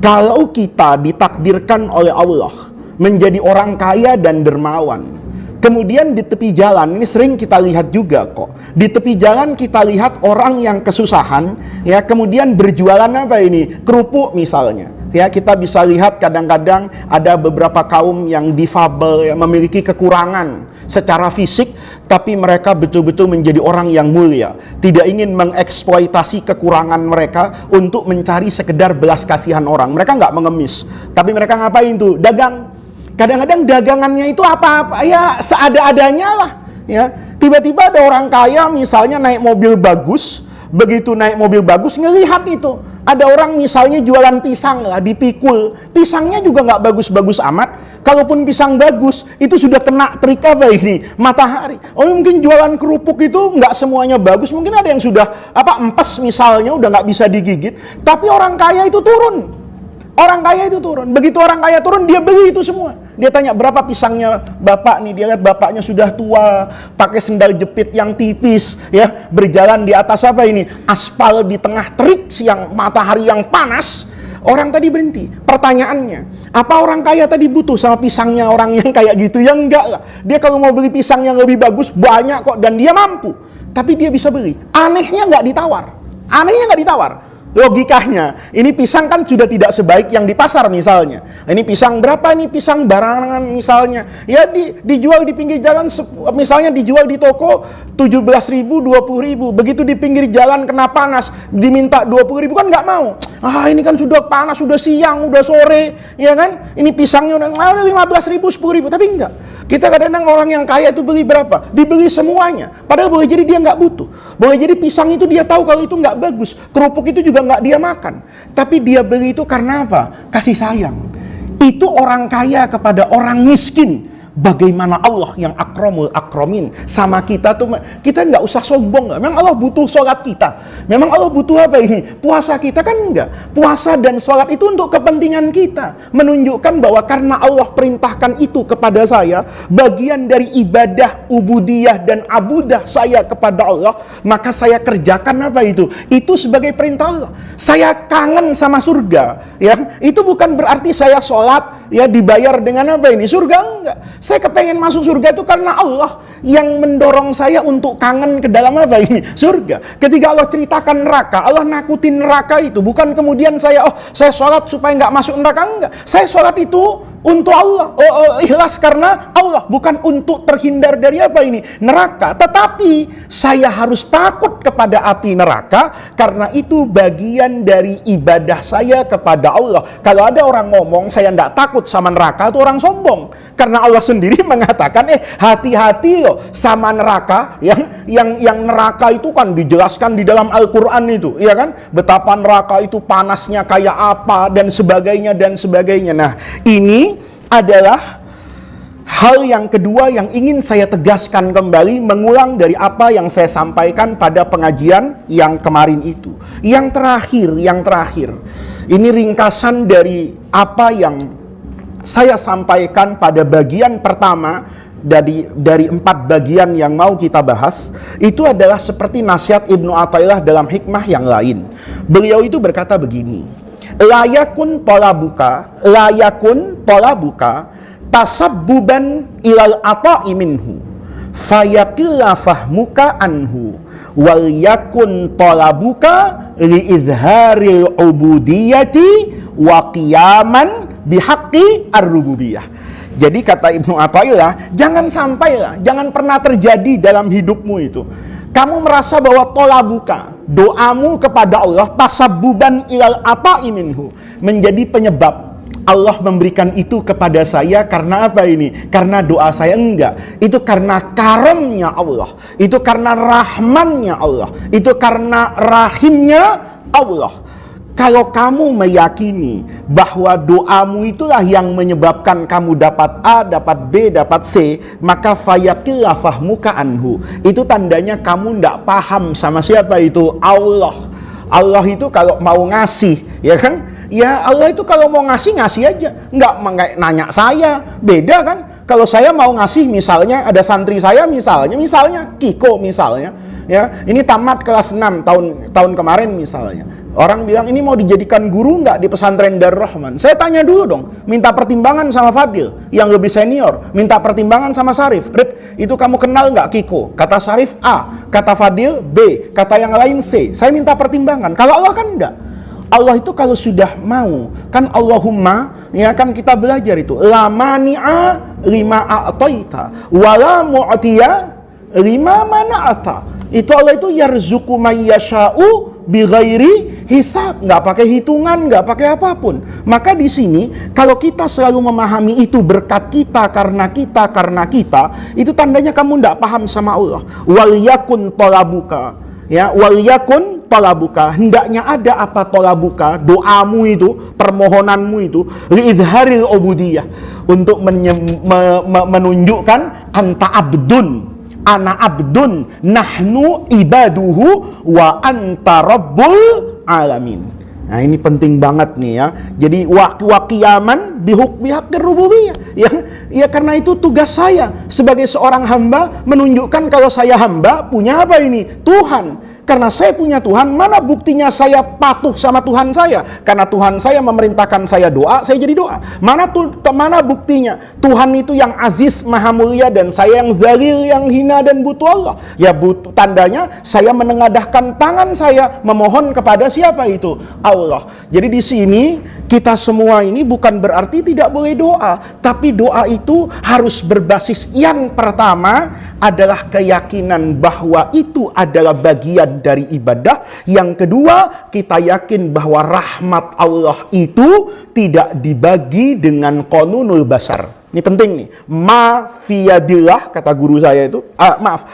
Kalau kita ditakdirkan oleh Allah menjadi orang kaya dan dermawan, kemudian di tepi jalan, ini sering kita lihat juga kok. Di tepi jalan kita lihat orang yang kesusahan, ya kemudian berjualan apa ini? Kerupuk misalnya. Ya, kita bisa lihat kadang-kadang ada beberapa kaum yang difabel, yang memiliki kekurangan secara fisik, tapi mereka betul-betul menjadi orang yang mulia. Tidak ingin mengeksploitasi kekurangan mereka untuk mencari sekedar belas kasihan orang. Mereka nggak mengemis, tapi mereka ngapain tuh? Dagang. Kadang-kadang dagangannya itu apa-apa ya seada-adanya lah, ya. Tiba-tiba ada orang kaya misalnya naik mobil bagus, begitu naik mobil bagus ngelihat itu. Ada orang misalnya jualan pisang lah, dipikul. Pisangnya juga nggak bagus-bagus amat. Kalaupun pisang bagus, itu sudah kena terik apa ini? Matahari. Oh mungkin jualan kerupuk itu nggak semuanya bagus. Mungkin ada yang sudah empes misalnya, udah nggak bisa digigit. Tapi orang kaya itu turun. Orang kaya itu turun. Begitu orang kaya turun, dia beli itu semua. Dia tanya, berapa pisangnya bapak nih? Dia lihat bapaknya sudah tua, pakai sendal jepit yang tipis, ya, berjalan di atas apa ini? Aspal di tengah terik siang matahari yang panas. Orang tadi berhenti. Pertanyaannya, apa orang kaya tadi butuh sama pisangnya orang yang kayak gitu? Ya enggak lah. Dia kalau mau beli pisang yang lebih bagus banyak kok, dan dia mampu. Tapi dia bisa beli. Anehnya nggak ditawar. Anehnya nggak ditawar. Logikanya, ini pisang kan sudah tidak sebaik yang di pasar misalnya. Ini pisang berapa nih? Pisang barangan misalnya. Ya dijual di pinggir jalan, misalnya dijual di toko 17.000, 20.000. Begitu di pinggir jalan kena panas, diminta 20.000 kan nggak mau. Ini kan sudah panas, sudah siang, sudah sore, ya kan? Ini pisangnya udah 15.000, 10.000, tapi enggak. Kita kadang-kadang orang yang kaya itu beli berapa? Dibeli semuanya. Padahal boleh jadi dia nggak butuh. Boleh jadi pisang itu dia tahu kalau itu nggak bagus. Kerupuk itu juga nggak dia makan. Tapi dia beli itu karena apa? Kasih sayang. Itu orang kaya kepada orang miskin. Bagaimana Allah yang akramul akramin sama kita tuh, kita nggak usah sombong. Memang Allah butuh sholat kita, memang Allah butuh apa ini? Puasa kita kan enggak. Puasa dan sholat itu untuk kepentingan kita, menunjukkan bahwa karena Allah perintahkan itu kepada saya, bagian dari ibadah ubudiyah dan abudah saya kepada Allah, maka saya kerjakan apa itu? Itu sebagai perintah Allah. Saya kangen sama surga, ya. Itu bukan berarti saya sholat ya dibayar dengan apa ini? Surga enggak. Saya kepengen masuk surga itu karena Allah yang mendorong saya untuk kangen ke dalam apa ini? Surga. Ketika Allah ceritakan neraka, Allah nakutin neraka itu. Bukan kemudian saya sholat supaya nggak masuk neraka, enggak. Saya sholat itu untuk Allah, ikhlas karena Allah, bukan untuk terhindar dari apa ini? Neraka. Tetapi saya harus takut kepada api neraka karena itu bagian dari ibadah saya kepada Allah. Kalau ada orang ngomong saya tidak takut sama neraka, itu orang sombong. Karena Allah sendiri mengatakan hati-hati loh sama neraka, yang neraka itu kan dijelaskan di dalam Al-Qur'an itu, ya kan? Betapa neraka itu panasnya kayak apa dan sebagainya dan sebagainya. Nah, ini adalah hal yang kedua yang ingin saya tegaskan kembali, mengulang dari apa yang saya sampaikan pada pengajian yang kemarin itu. Yang terakhir, ini ringkasan dari apa yang saya sampaikan pada bagian pertama dari 4 bagian yang mau kita bahas. Itu adalah seperti nasihat Ibnu Athaillah dalam hikmah yang lain. Beliau itu berkata begini, layakun polabuka tasabbuban ilal ata'i minhu fayaqilla fahmuka anhu wal yakun polabuka liizharil ubudiyati wa qiyaman bihaqqi ar-rububiyah. Jadi kata Ibnu Athaillah, jangan pernah terjadi dalam hidupmu itu kamu merasa bahwa tolabuka, doamu kepada Allah, tasabbuban ilal ata'i minhu, menjadi penyebab Allah memberikan itu kepada saya karena apa ini? Karena doa saya, enggak. Itu karena karamnya Allah, itu karena rahmannya Allah, itu karena rahimnya Allah. Kalau kamu meyakini bahwa doamu itulah yang menyebabkan kamu dapat A, dapat B, dapat C, maka fayaqilla fahmuka anhu. Itu tandanya kamu tidak paham sama siapa itu? Allah. Allah itu kalau mau ngasih, ya kan? Ya Allah itu kalau mau ngasih, ngasih aja. Nggak nanya saya. Beda kan? Kalau saya mau ngasih, misalnya ada santri saya misalnya Kiko misalnya, ya, ini tamat kelas 6 tahun kemarin misalnya. Orang bilang ini mau dijadikan guru nggak di pesantren Darul Rahman. Saya tanya dulu dong, minta pertimbangan sama Fadil yang lebih senior, minta pertimbangan sama Sarif. Red, itu kamu kenal nggak Kiko? Kata Sarif A, kata Fadil B, kata yang lain C. Saya minta pertimbangan. Kalau Allah kan enggak. Allah itu kalau sudah mau, kan Allahumma, ya kan kita belajar itu, la mani'a lima a'taita wala mu'tiya lima mana'ata. Itu Allah itu yarzuqu may yasha'u bighairi hisab, nggak pakai hitungan, nggak pakai apapun. Maka di sini kalau kita selalu memahami itu berkat kita karena kita, itu tandanya kamu nggak paham sama Allah. Wal yakun talabuka, ya, wal yakun talabuka, hendaknya ada apa talabuka, doamu itu, permohonanmu itu, liidharil ubudiyah, untuk menunjukkan anta abdun, ana abdun, nahnu ibaduhu, wa anta rabbul alamin. Nah ini penting banget nih ya. Jadi waqiyaman bihaqir rububiyah. Ya karena itu tugas saya sebagai seorang hamba menunjukkan kalau saya hamba punya apa ini? Tuhan. Karena saya punya Tuhan, mana buktinya saya patuh sama Tuhan saya? Karena Tuhan saya memerintahkan saya doa, saya jadi doa. Mana buktinya? Tuhan itu yang aziz, maha mulia, dan saya yang zalil, yang hina dan butuh Allah. Ya tandanya saya menengadahkan tangan saya memohon kepada siapa itu? Allah. Jadi di sini kita semua ini bukan berarti tidak boleh doa, tapi doa itu harus berbasis yang pertama adalah keyakinan bahwa itu adalah bagian dari ibadah. Yang kedua, kita yakin bahwa rahmat Allah itu tidak dibagi dengan qanunul basar. Ini penting nih. Ma fiyadillah, kata guru saya itu,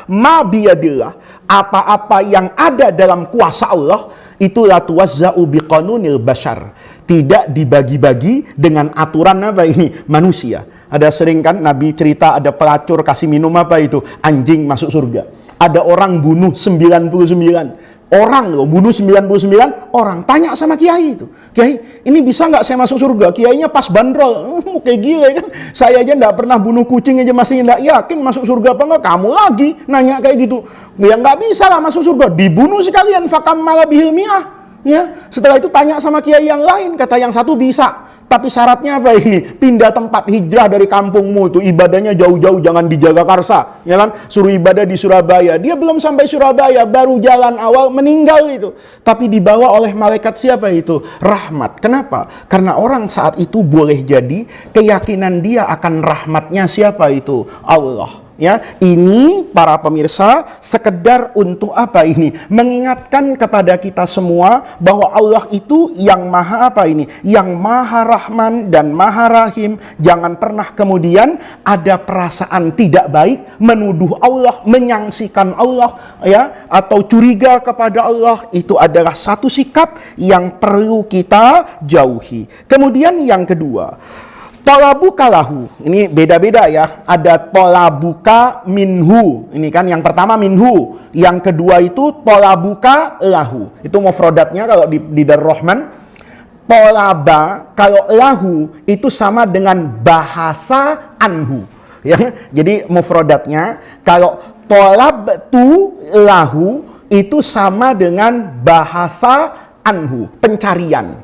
ma biyadillah, apa-apa yang ada dalam kuasa Allah itu la tuwazza'u biqanunil basar. Tidak dibagi-bagi dengan aturan apa ini? Manusia. Ada sering kan Nabi cerita ada pelacur kasih minum apa itu? Anjing masuk surga. Ada orang bunuh 99 orang loh, bunuh 99 orang. Tanya sama kiai itu, kiai ini bisa nggak saya masuk surga? Kiainya pas bandrol, kayak gila kan. Saya aja nggak pernah bunuh kucing aja masih nggak yakin masuk surga apa enggak. Kamu lagi nanya kayak gitu, ya nggak bisa lah masuk surga. Dibunuh sekalian, fakam malabihil mi'ah. Ya, setelah itu tanya sama kiai yang lain, kata yang satu bisa. Tapi syaratnya apa ini? Pindah tempat, hijrah dari kampungmu itu, ibadahnya jauh-jauh, jangan di Jagakarsa, ya kan? Suruh ibadah di Surabaya. Dia belum sampai Surabaya, baru jalan awal meninggal itu. Tapi dibawa oleh malaikat siapa itu? Rahmat. Kenapa? Karena orang saat itu boleh jadi keyakinan dia akan rahmatnya siapa itu? Allah. Ya, ini para pemirsa sekedar untuk apa ini? Mengingatkan kepada kita semua bahwa Allah itu yang maha apa ini? Yang maha Rahman dan maha Rahim. Jangan pernah kemudian ada perasaan tidak baik, menuduh Allah, menyangsikan Allah, ya, atau curiga kepada Allah. Itu adalah satu sikap yang perlu kita jauhi. Kemudian yang kedua, tolabuka lahu, ini beda-beda ya. Ada tolabuka minhu, ini kan yang pertama minhu, yang kedua itu tolabuka lahu. Itu mufradatnya kalau di Darul Rahman. Tolaba kalau lahu itu sama dengan bahasa anhu. Ya, jadi mufradatnya kalau tolabtu lahu itu sama dengan bahasa anhu, pencarian.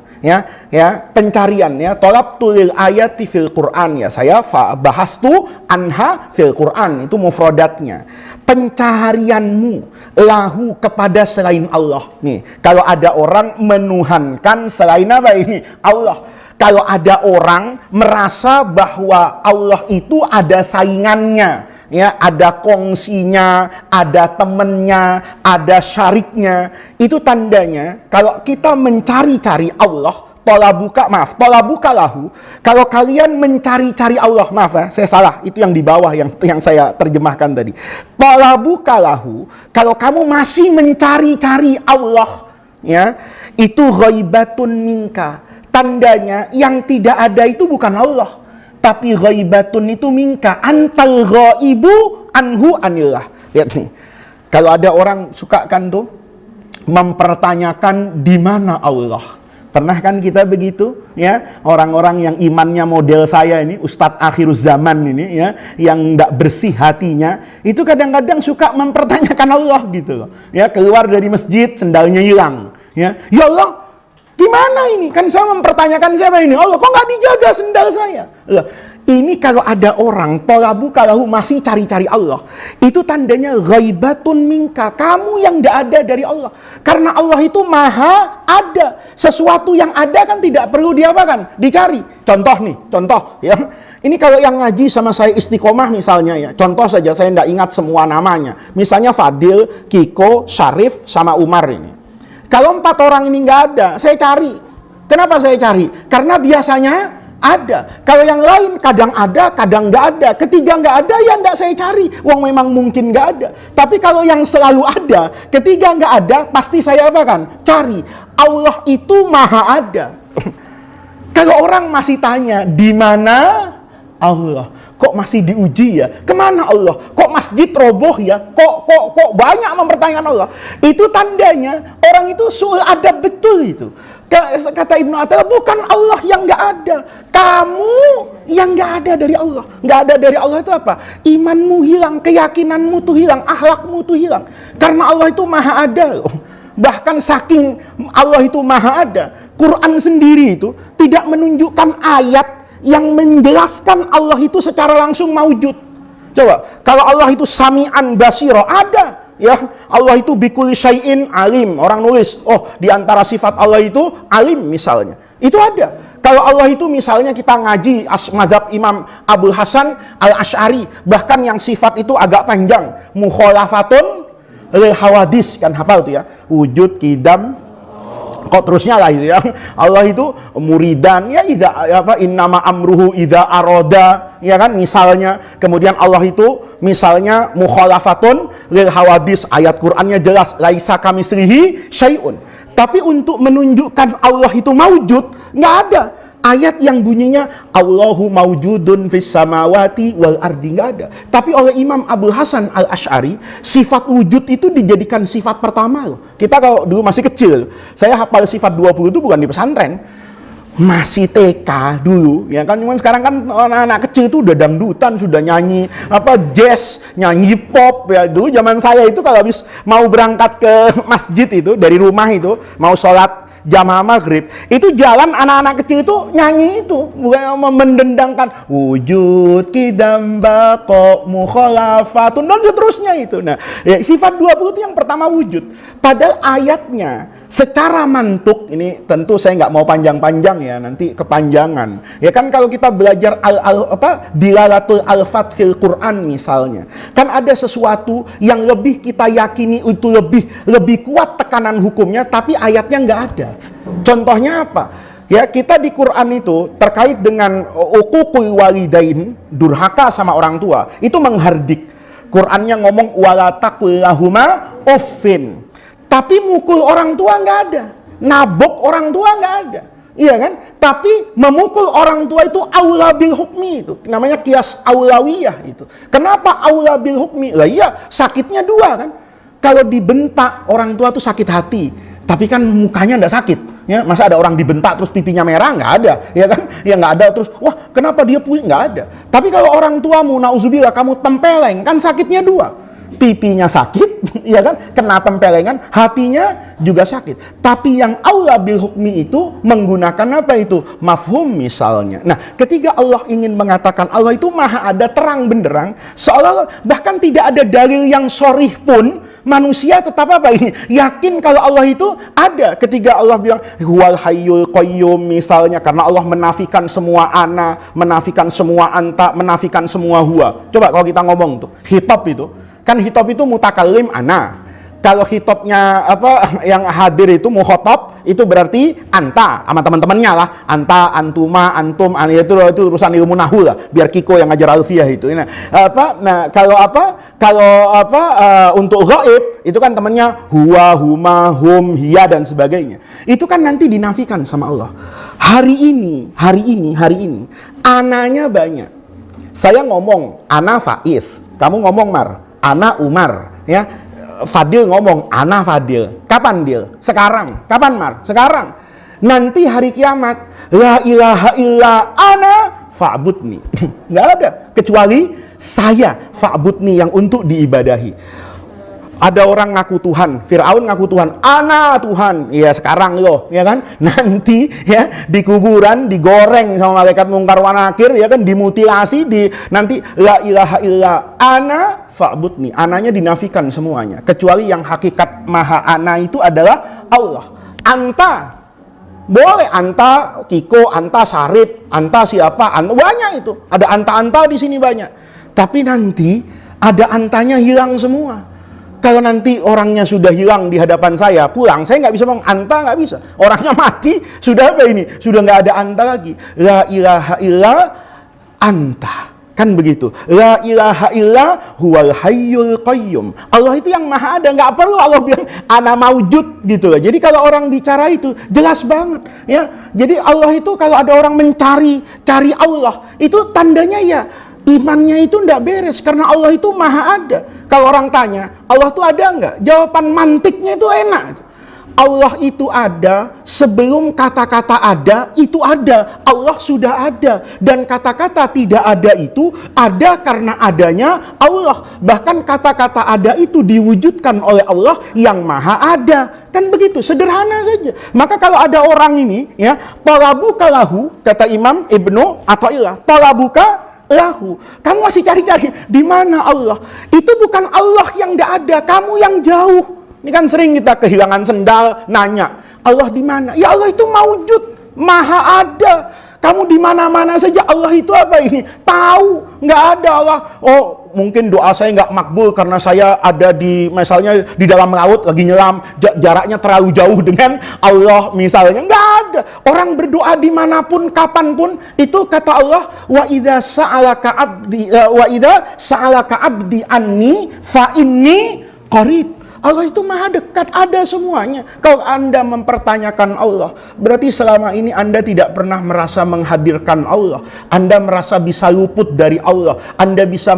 Pencarian ya, tolabtu lil ayati fil Quran, ya saya bahastu anha fil Quran, itu mufradatnya. Pencarianmu lahu kepada selain Allah. Nih, kalau ada orang menuhankan selain apa ini? Allah. Kalau ada orang merasa bahwa Allah itu ada saingannya, ya, ada kongsinya, ada temennya, ada syariknya, itu tandanya kalau kita mencari-cari Allah, tolabuka lahu. Kalau kalian mencari-cari Allah, maaf ya, saya salah, itu yang di bawah yang saya terjemahkan tadi. Tolabuka lahu, kalau kamu masih mencari-cari Allah, ya, itu ghaibatun minka. Tandanya yang tidak ada itu bukan Allah, tapi ghaibatun itu minka, antal ghaibu anhu anillah. Lihat nih, kalau ada orang suka kan tuh mempertanyakan di mana Allah. Pernah kan kita begitu, ya? Orang-orang yang imannya model saya ini, Ustadz akhir zaman ini, ya, yang nggak bersih hatinya, itu kadang-kadang suka mempertanyakan Allah gitu loh. Ya, keluar dari masjid, sendalnya hilang. Ya Allah, gimana ini? Kan saya mempertanyakan siapa ini? Allah, kok nggak dijaga sendal saya? Loh, ini kalau ada orang tolabu kalahu masih cari-cari Allah, itu tandanya ghaibatun minka, kamu yang tidak ada dari Allah. Karena Allah itu maha ada. Sesuatu yang ada kan tidak perlu diapakan, dicari. Contoh ya. Ini kalau yang ngaji sama saya istiqomah misalnya ya, contoh saja, saya tidak ingat semua namanya. Misalnya Fadil, Kiko, Syarif, sama Umar ini. Kalau 4 orang ini nggak ada, saya cari. Kenapa saya cari? Karena biasanya ada. Kalau yang lain kadang ada, kadang nggak ada. Ketiga nggak ada, ya nggak saya cari. Wong memang mungkin nggak ada. Tapi kalau yang selalu ada, ketiga nggak ada, pasti saya apa kan? Cari. Allah itu maha ada. Kalau orang masih tanya, di mana Allah? Kok masih diuji ya? Kemana Allah? Kok masjid roboh ya? Kok banyak mempertanyakan Allah? Itu tandanya orang itu suul adab betul itu. Kata Ibnu Athaillah, bukan Allah yang nggak ada, kamu yang nggak ada dari Allah. Nggak ada dari Allah itu apa? Imanmu hilang, keyakinanmu tuh hilang, akhlakmu tuh hilang. Karena Allah itu maha ada loh. Bahkan saking Allah itu maha ada, Quran sendiri itu tidak menunjukkan ayat yang menjelaskan Allah itu secara langsung maujud. Coba, kalau Allah itu sami'an basiro, ada. Ya, Allah itu bikuli syai'in alim. Orang nulis, oh di antara sifat Allah itu alim misalnya. Itu ada. Kalau Allah itu misalnya kita ngaji mazhab Imam Abu Hasan Al-Asy'ari, bahkan yang sifat itu agak panjang, mukhalafatun lil hawadis, kan hafal tuh ya. Wujud, kidam, kok terusnya lah itu ya. Allah itu muridan ya, innama amruhu idza aroda, ya kan misalnya. Kemudian Allah itu misalnya mukhalafatun lil hawadis, ayat Qur'annya jelas laisa kamislihi syai'un. Tapi untuk menunjukkan Allah itu maujud, nggak ada ayat yang bunyinya Allahu maujudun fis samawati wal ardi, nggak ada. Tapi oleh Imam Abu Hasan Al-Asy'ari, sifat wujud itu dijadikan sifat pertama loh. Kita kalau dulu masih kecil, saya hafal sifat 20 itu bukan di pesantren, masih TK dulu ya kan. Cuman sekarang kan anak-anak kecil itu udah dangdutan, sudah nyanyi jazz, nyanyi pop ya. Dulu zaman saya itu kalau habis mau berangkat ke masjid itu dari rumah itu, mau sholat jamaah maghrib, itu jalan anak-anak kecil itu nyanyi itu, bukan mendendangkan wujud kidam baqo mukhalafatun dan seterusnya itu. Nah, ya, sifat 20 itu yang pertama wujud. Padahal ayatnya secara mantuk, ini tentu saya nggak mau panjang-panjang ya, nanti kepanjangan. Ya kan kalau kita belajar dilalatul alfat fil Quran misalnya, kan ada sesuatu yang lebih kita yakini itu lebih kuat tekanan hukumnya, tapi ayatnya nggak ada. Contohnya apa? Ya, kita di Quran itu terkait dengan uququl walidain, durhaka sama orang tua, itu menghardik. Qurannya ngomong wala taqul lahuma uffin. Tapi mukul orang tua nggak ada, nabok orang tua nggak ada, iya kan? Tapi memukul orang tua itu aula bil hukmi, itu namanya kias aulawiyah itu. Kenapa aula bil hukmi? Lah iya, sakitnya dua kan. Kalau dibentak orang tua tuh sakit hati, tapi kan mukanya nggak sakit. Ya, masa ada orang dibentak terus pipinya merah? Nggak ada, ya kan? Ya nggak ada terus, wah kenapa dia pusing? Nggak ada. Tapi kalau orang tuamu nauzubillah kamu tempeleng, kan sakitnya dua. Pipinya sakit, ya kan, kena tempelengan, hatinya juga sakit. Tapi yang aula bil hukmi itu menggunakan apa itu? Mafhum misalnya. Nah, ketika Allah ingin mengatakan Allah itu maha ada terang benderang, seolah bahkan tidak ada dalil yang sharih pun, manusia tetap apa ini? Yakin kalau Allah itu ada. Ketika Allah bilang huwal hayyul qayyum misalnya, karena Allah menafikan semua ana, menafikan semua anta, menafikan semua huwa. Coba kalau kita ngomong tuh, khitab itu kan hitop itu mutakallim ana. Kalau hitopnya yang hadir itu mukhotob, itu berarti anta sama teman-temannya lah. Anta, antuma, antum, itu urusan ilmu nahu lah. Biar Kiko yang ngajar alfiyah itu. Nah, untuk ghaib itu kan temannya huwa, huma, hum, hiya dan sebagainya. Itu kan nanti dinafikan sama Allah. Hari ini ananya banyak. Saya ngomong ana Faiz, kamu ngomong Mar. Ana Umar, ya. Fadil ngomong, ana Fadil. Kapan Dil? Sekarang. Kapan Mar? Sekarang. Nanti hari kiamat, la ilaha illa ana fa'budni. Nggak ada. Kecuali saya, fa'budni, yang untuk diibadahi. Ada orang ngaku Tuhan, Fir'aun ngaku Tuhan, ana Tuhan, ya sekarang loh, ya kan? Nanti ya di kuburan digoreng sama malaikat mungkar wa nakir, ya kan? Dimutilasi, nanti la ilaha illa ana fa'budni. Ananya dinafikan semuanya, kecuali yang hakikat maha ana itu adalah Allah. Anta boleh, anta Kiko, anta Sarip, anta siapa, anta, banyak itu. Ada anta-anta di sini banyak. Tapi nanti ada antanya hilang semua. Kalau nanti orangnya sudah hilang di hadapan saya, pulang, saya nggak bisa bilang anta, nggak bisa. Orangnya mati, sudah apa ini? Sudah nggak ada anta lagi. La ilaha illa anta. Kan begitu. La ilaha illa huwal hayyul qayyum. Allah itu yang maha ada, nggak perlu Allah bilang ana maujud gitu loh. Jadi kalau orang bicara itu jelas banget ya. Jadi Allah itu kalau ada orang cari Allah, itu tandanya ya imannya itu ndak beres, karena Allah itu maha ada. Kalau orang tanya, Allah itu ada nggak? Jawaban mantiknya itu enak. Allah itu ada sebelum kata-kata ada itu ada. Allah sudah ada. Dan kata-kata tidak ada itu ada karena adanya Allah. Bahkan kata-kata ada itu diwujudkan oleh Allah yang maha ada. Kan begitu, sederhana saja. Maka kalau ada orang ini ya, talabuka lahu, kata Imam Ibnu Athaillah, talabuka lahu, kamu masih cari-cari di mana Allah. Itu bukan Allah yang tidak ada, kamu yang jauh. Ini kan sering kita kehilangan sendal, nanya Allah di mana? Ya Allah itu maujud, maha ada. Kamu di mana-mana saja, Allah itu apa ini? Tahu, nggak ada Allah. Oh, mungkin doa saya nggak makbul karena saya ada di, misalnya di dalam laut lagi nyelam, jaraknya terlalu jauh dengan Allah misalnya. Nggak ada. Orang berdoa dimanapun, kapanpun, itu kata Allah, wa idza sa'alaka abdi anni fa inni qarib. Allah itu maha dekat, ada semuanya. Kalau Anda mempertanyakan Allah, berarti selama ini Anda tidak pernah merasa menghadirkan Allah. Anda merasa bisa luput dari Allah. Anda bisa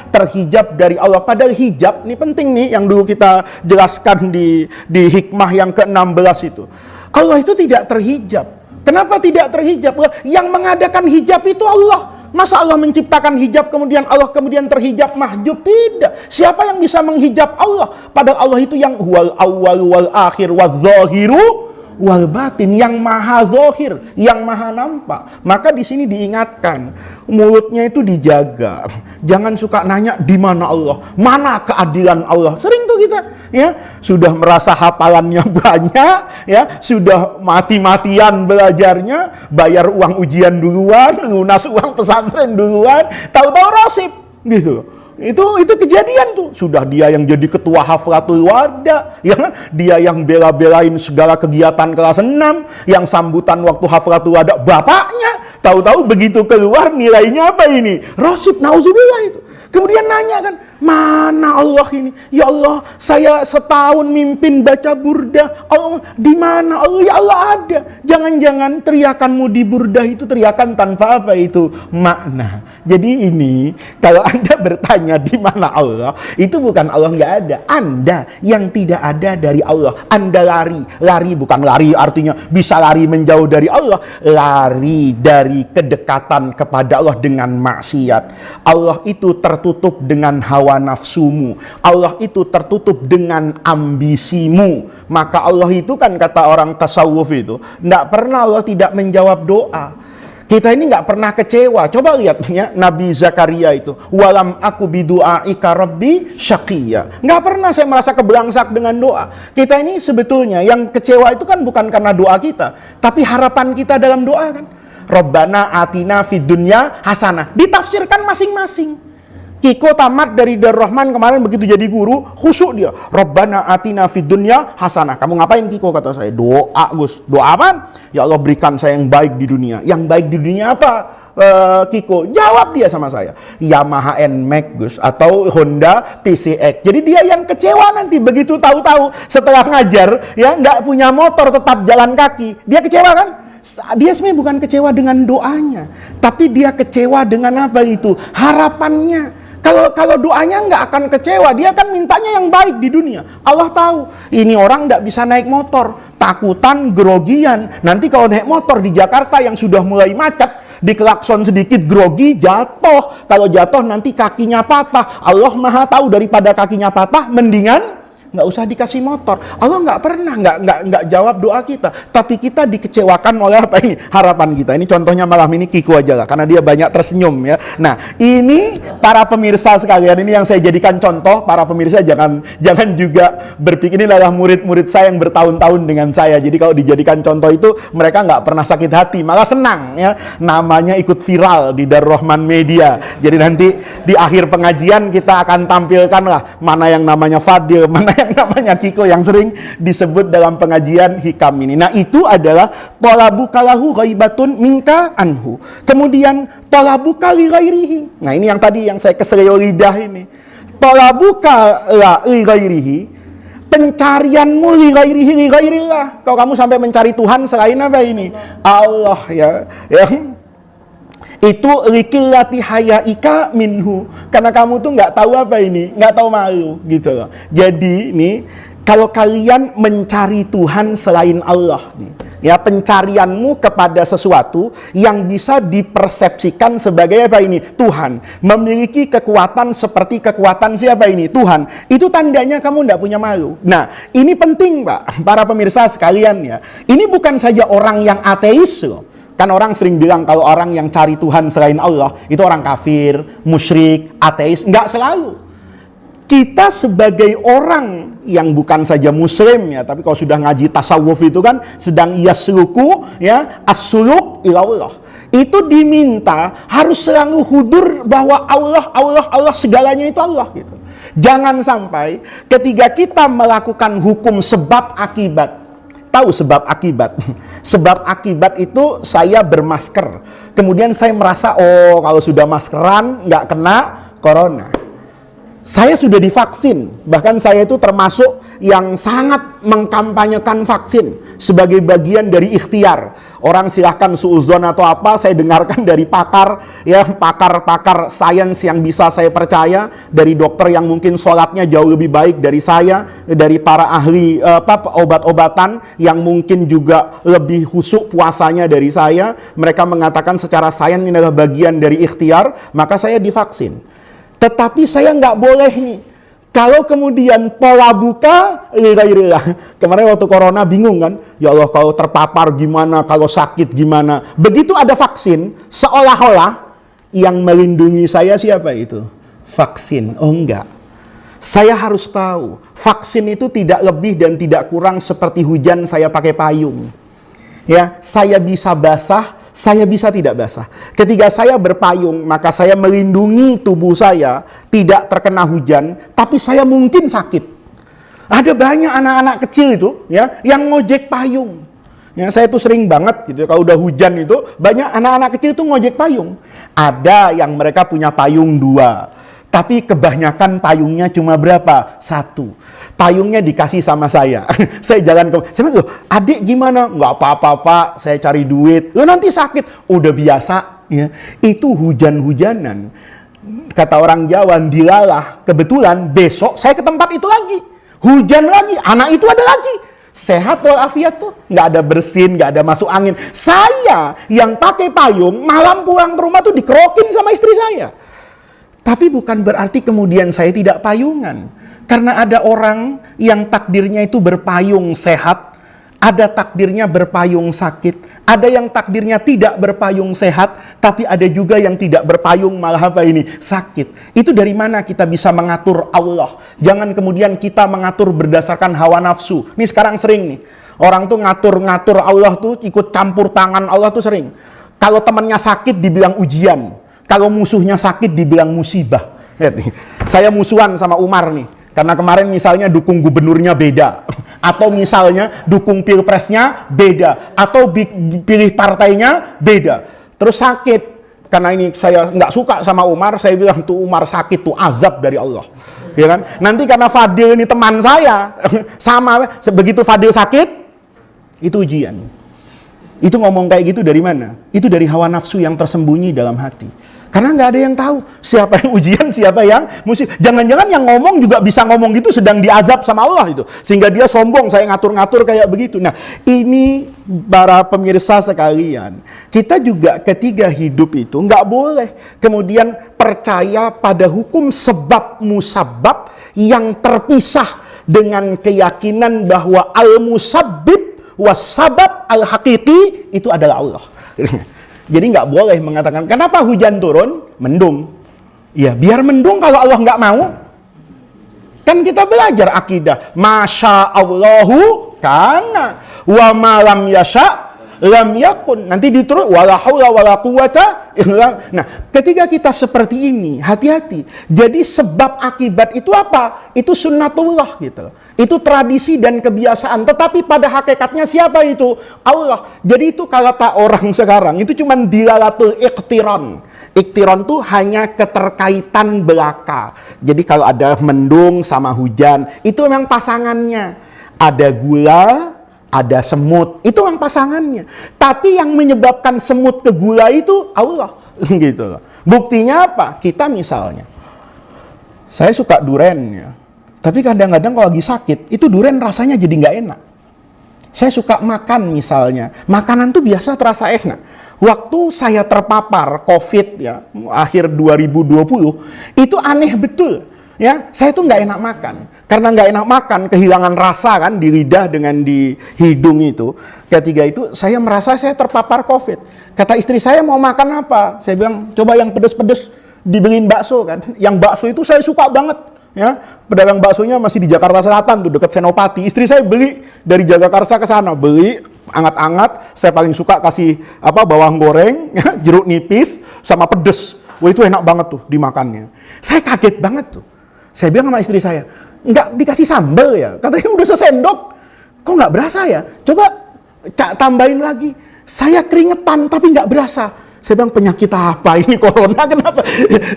terhijab dari Allah. Padahal hijab, ini penting nih, yang dulu kita jelaskan di hikmah yang ke-16 itu. Allah itu tidak terhijab. Kenapa tidak terhijab? Yang mengadakan hijab itu Allah. Masa Allah menciptakan hijab kemudian Allah kemudian terhijab mahjub? Tidak. Siapa yang bisa menghijab Allah? Padahal Allah itu yang huwal awwal wal akhir wal zahiru wal batin, yang maha zahir, yang maha nampak. Maka di sini diingatkan, mulutnya itu dijaga. Jangan suka nanya di mana Allah, mana keadilan Allah. Sering tuh kita ya, sudah merasa hafalannya banyak ya, sudah mati-matian belajarnya, bayar uang ujian duluan, lunas uang pesantren duluan, tahu-tahu rosip gitu. Itu kejadian tuh. Sudah dia yang jadi ketua Haflatul Wada, ya kan? Dia yang bela-belain segala kegiatan kelas 6, yang sambutan waktu Haflatul Wada bapaknya. Tahu-tahu begitu keluar nilainya apa ini? Rosip, nauzubillah itu. Kemudian nanya kan, mana Allah ini? Ya Allah, saya setahun mimpin baca burdah. Allah, di mana Allah? Ya Allah ada. Jangan-jangan teriakanmu di burdah itu teriakan tanpa apa itu? Makna. Jadi ini, kalau Anda bertanya di mana Allah, itu bukan Allah nggak ada. Anda yang tidak ada dari Allah. Anda lari. Lari bukan lari artinya bisa lari menjauh dari Allah. Lari dari kedekatan kepada Allah dengan maksiat. Allah itu tertutup dengan hawa nafsumu. Allah itu tertutup dengan ambisimu. Maka Allah itu kan kata orang tasawuf itu, tidak pernah Allah tidak menjawab doa. Kita ini nggak pernah kecewa. Coba lihat ya, Nabi Zakaria itu, walam aku bidu'aika rabbi syaqiyya. Nggak pernah saya merasa kebelangsak dengan doa. Kita ini sebetulnya yang kecewa itu kan bukan karena doa kita, tapi harapan kita dalam doa kan. Rabbana atina fid dunya hasanah. Ditafsirkan masing-masing. Kiko tamat dari Darul Rahman kemarin begitu jadi guru, khusyuk dia. Rabbana atina fid dunya hasanah. Kamu ngapain Kiko? Kata saya, doa Gus. Doa apa? Ya Allah berikan saya yang baik di dunia. Yang baik di dunia apa? Kiko, jawab dia sama saya, Yamaha NMAX Gus, atau Honda PCX. Jadi dia yang kecewa nanti begitu tahu-tahu setelah ngajar ya nggak punya motor tetap jalan kaki. Dia kecewa kan? Dia sebenarnya bukan kecewa dengan doanya, tapi dia kecewa dengan apa itu? Harapannya. Kalau doanya nggak akan kecewa, dia kan mintanya yang baik di dunia. Allah tahu, ini orang nggak bisa naik motor, takutan, grogian. Nanti kalau naik motor di Jakarta yang sudah mulai macet, dikelakson sedikit grogi, jatuh. Kalau jatuh nanti kakinya patah. Allah Maha tahu, daripada kakinya patah, mendingan nggak usah dikasih motor. Allah nggak pernah nggak jawab doa kita, tapi kita dikecewakan oleh apa ini? Harapan kita. Ini contohnya malam ini Kiko aja lah, karena dia banyak tersenyum ya. Nah, ini para pemirsa sekalian, ini yang saya jadikan contoh. Para pemirsa jangan juga berpikir ini adalah murid-murid saya yang bertahun-tahun dengan saya. Jadi kalau dijadikan contoh itu mereka nggak pernah sakit hati, malah senang ya. Namanya ikut viral di Darul Rahman Media. Jadi nanti di akhir pengajian kita akan tampilkan lah mana yang namanya Fadil, mana yang namanya Kiko yang sering disebut dalam pengajian hikam ini. Nah, itu adalah tolabuka lahu ghaibatun minka anhu. Kemudian tolabuka li ghairihi. Nah, ini yang tadi yang saya keselio lidah ini. Tolabuka li ghairihi, pencarianmu li ghairillah. Kalau kamu sampai mencari Tuhan selain apa ini? Allah ya. Itu likillati hayaika minhu, karena kamu tuh nggak tahu apa ini, nggak tahu malu gitu loh. Jadi nih, kalau kalian mencari Tuhan selain Allah nih, ya, pencarianmu kepada sesuatu yang bisa dipersepsikan sebagai apa ini? Tuhan, memiliki kekuatan seperti kekuatan siapa ini? Tuhan. Itu tandanya kamu nggak punya malu. Nah, ini penting Pak, para pemirsa sekalian ya. Ini bukan saja orang yang ateis loh. Kan orang sering bilang kalau orang yang cari Tuhan selain Allah itu orang kafir, musyrik, ateis. Enggak selalu. Kita sebagai orang yang bukan saja muslim ya, tapi kalau sudah ngaji tasawuf itu kan sedang yasluku ya, as-suluk ilallah. Itu diminta harus selalu hudur bahwa Allah segalanya itu Allah gitu. Jangan sampai ketika kita melakukan hukum sebab akibat. Tahu sebab akibat? Sebab akibat itu saya bermasker. Kemudian saya merasa, oh kalau sudah maskeran nggak kena corona. Saya sudah divaksin. Bahkan saya itu termasuk yang sangat mengkampanyekan vaksin sebagai bagian dari ikhtiar. Orang silahkan suudzon atau apa, saya dengarkan dari pakar, ya pakar sains yang bisa saya percaya, dari dokter yang mungkin sholatnya jauh lebih baik dari saya, dari para ahli obat-obatan yang mungkin juga lebih khusyuk puasanya dari saya. Mereka mengatakan secara sains ini adalah bagian dari ikhtiar, maka saya divaksin. Tetapi saya nggak boleh nih, kalau kemudian pola buka, kemarin waktu corona bingung kan, ya Allah kalau terpapar gimana, kalau sakit gimana. Begitu ada vaksin, seolah-olah yang melindungi saya siapa itu? Vaksin. Oh enggak. Saya harus tahu, vaksin itu tidak lebih dan tidak kurang seperti hujan saya pakai payung. Ya, saya bisa basah, saya bisa tidak basah. Ketika saya berpayung, maka saya melindungi tubuh saya tidak terkena hujan, tapi saya mungkin sakit. Ada banyak anak-anak kecil itu ya yang ngojek payung. Ya, saya tuh sering banget gitu kalau udah hujan itu banyak anak-anak kecil tuh ngojek payung. Ada yang mereka punya payung 2. Tapi kebanyakan payungnya cuma berapa? 1. Payungnya dikasih sama saya. Saya jalan ke, saya bilang, adik gimana? Nggak apa-apa Pak, saya cari duit. Nanti sakit. Udah biasa. Ya. Itu hujan-hujanan. Kata orang Jawa, dilalah. Kebetulan besok saya ke tempat itu lagi. Hujan lagi. Anak itu ada lagi. Sehat walafiat tuh. Nggak ada bersin, nggak ada masuk angin. Saya yang pakai payung, malam pulang ke rumah tuh dikerokin sama istri saya. Tapi bukan berarti kemudian saya tidak payungan. Karena ada orang yang takdirnya itu berpayung sehat, ada takdirnya berpayung sakit, ada yang takdirnya tidak berpayung sehat, tapi ada juga yang tidak berpayung malah apa ini? Sakit. Itu dari mana kita bisa mengatur Allah? Jangan kemudian kita mengatur berdasarkan hawa nafsu. Ini sekarang sering nih. Orang tuh ngatur-ngatur Allah tuh, ikut campur tangan Allah tuh sering. Kalau temannya sakit dibilang ujian. Kalau musuhnya sakit dibilang musibah. Lihat nih, saya musuhan sama Umar nih. Karena kemarin misalnya dukung gubernurnya beda. Atau misalnya dukung pilpresnya beda. Atau pilih partainya beda. Terus sakit. Karena ini saya nggak suka sama Umar, saya bilang tuh Umar sakit tuh azab dari Allah. Ya kan? Nanti karena Fadil ini teman saya, sama begitu Fadil sakit, itu ujian. Itu ngomong kayak gitu dari mana? Itu dari hawa nafsu yang tersembunyi dalam hati. Karena nggak ada yang tahu siapa yang ujian, siapa yang musibah. Jangan-jangan yang ngomong juga bisa ngomong gitu sedang diazab sama Allah itu. Sehingga dia sombong, saya ngatur-ngatur kayak begitu. Nah, ini para pemirsa sekalian, kita juga ketika hidup itu nggak boleh kemudian percaya pada hukum sebab musabab yang terpisah dengan keyakinan bahwa al-musabbib was-sabab al-hakiki itu adalah Allah. Jadi nggak boleh mengatakan, kenapa hujan turun? Mendung. Ya, biar mendung kalau Allah nggak mau. Kan kita belajar akidah. Masya Allahu kana. Wa malam yasha lam yakun. Nanti diturut wala haula wala quwata illa. Nah, ketika kita seperti ini, hati-hati. Jadi sebab akibat itu apa? Itu sunnatullah gitu. Itu tradisi dan kebiasaan. Tetapi pada hakikatnya siapa itu? Allah. Jadi itu kalau tak orang sekarang itu cuma dilalatul iqtiran. Iqtiran itu hanya keterkaitan belaka. Jadi kalau ada mendung sama hujan, itu memang pasangannya. Ada gula, ada semut, itu memang pasangannya. Tapi yang menyebabkan semut ke gula itu Allah. Gitu loh. Buktinya apa? Kita misalnya, saya suka duren ya. Tapi kadang-kadang kalau lagi sakit, itu duren rasanya jadi nggak enak. Saya suka makan misalnya, makanan tuh biasa terasa enak. Waktu saya terpapar COVID ya, akhir 2020, itu aneh betul. Ya, saya tuh nggak enak makan. Karena nggak enak makan, kehilangan rasa kan di lidah dengan di hidung itu. Ketiga itu, saya merasa saya terpapar COVID. Kata istri saya, mau makan apa? Saya bilang, coba yang pedes-pedes, dibeliin bakso kan. Yang bakso itu saya suka banget. Ya, pedagang baksonya masih di Jakarta Selatan tuh dekat Senopati. Istri saya beli dari Jagakarsa ke sana, beli anget-anget. Saya paling suka kasih bawang goreng, jeruk nipis sama pedes. Wah, itu enak banget tuh dimakannya. Saya kaget banget tuh. Saya bilang sama istri saya, nggak dikasih sambal ya? Katanya udah sesendok. Kok nggak berasa ya? Coba tambahin lagi. Saya keringetan tapi nggak berasa. Saya bilang, penyakit apa ini, corona kenapa?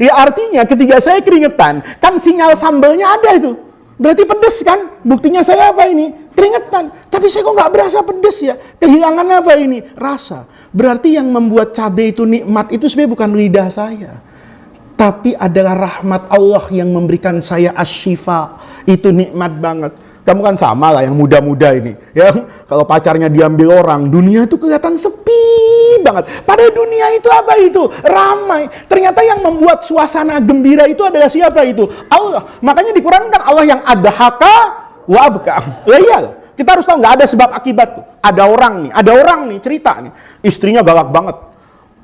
Ya artinya ketika saya keringetan, kan sinyal sambalnya ada itu. Berarti pedes kan? Buktinya saya apa ini? Keringetan. Tapi saya kok nggak berasa pedes ya? Kehilangan apa ini? Rasa. Berarti yang membuat cabai itu nikmat itu sebenarnya bukan lidah saya. Tapi adalah rahmat Allah yang memberikan saya asyifa. Itu nikmat banget. Kamu kan sama lah yang muda-muda ini. Ya, kalau pacarnya diambil orang, dunia itu kelihatan sepi banget. Pada dunia itu apa itu? Ramai. Ternyata yang membuat suasana gembira itu adalah siapa itu? Allah. Makanya di Quran kan Allah yang ada haka wa abka. Ya iya. Kita harus tahu nggak ada sebab akibat tuh. Ada orang nih cerita nih. Istrinya galak banget.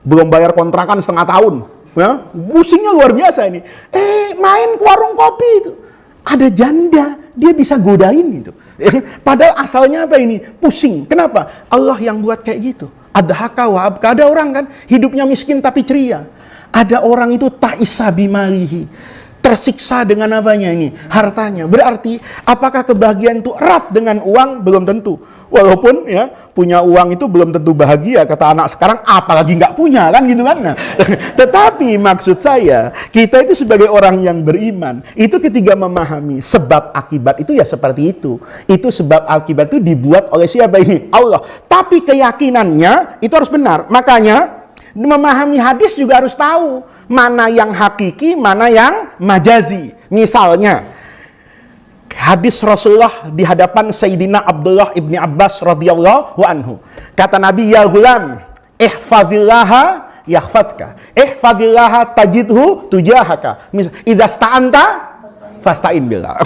Belum bayar kontrakan setengah tahun. Ya, pusingnya luar biasa ini. Main ke warung kopi itu. Ada janda, dia bisa godain gitu. Padahal asalnya apa ini? Pusing. Kenapa? Allah yang buat kayak gitu. Ada haka wa abka. Ada orang kan hidupnya miskin tapi ceria. Ada orang itu ta'isa bimalihi. Tersiksa dengan apanya ini? Hartanya. Berarti apakah kebahagiaan itu erat dengan uang? Belum tentu. Walaupun ya punya uang itu belum tentu bahagia, kata anak sekarang, apalagi nggak punya kan gitu kan. Nah, tetapi maksud saya, kita itu sebagai orang yang beriman, itu ketika memahami sebab akibat itu ya seperti itu. Itu sebab akibat itu dibuat oleh siapa ini? Allah. Tapi keyakinannya itu harus benar. Makanya memahami hadis juga harus tahu mana yang hakiki, mana yang majazi. Misalnya hadis Rasulullah di hadapan Sayyidina Abdullah ibni Abbas radhiyallahu anhu. Kata Nabi, ya gulam, ihfazillaha yahfazka, ihfazillaha tajidhu tujahaka. Idza sta'anta fasta'in billah.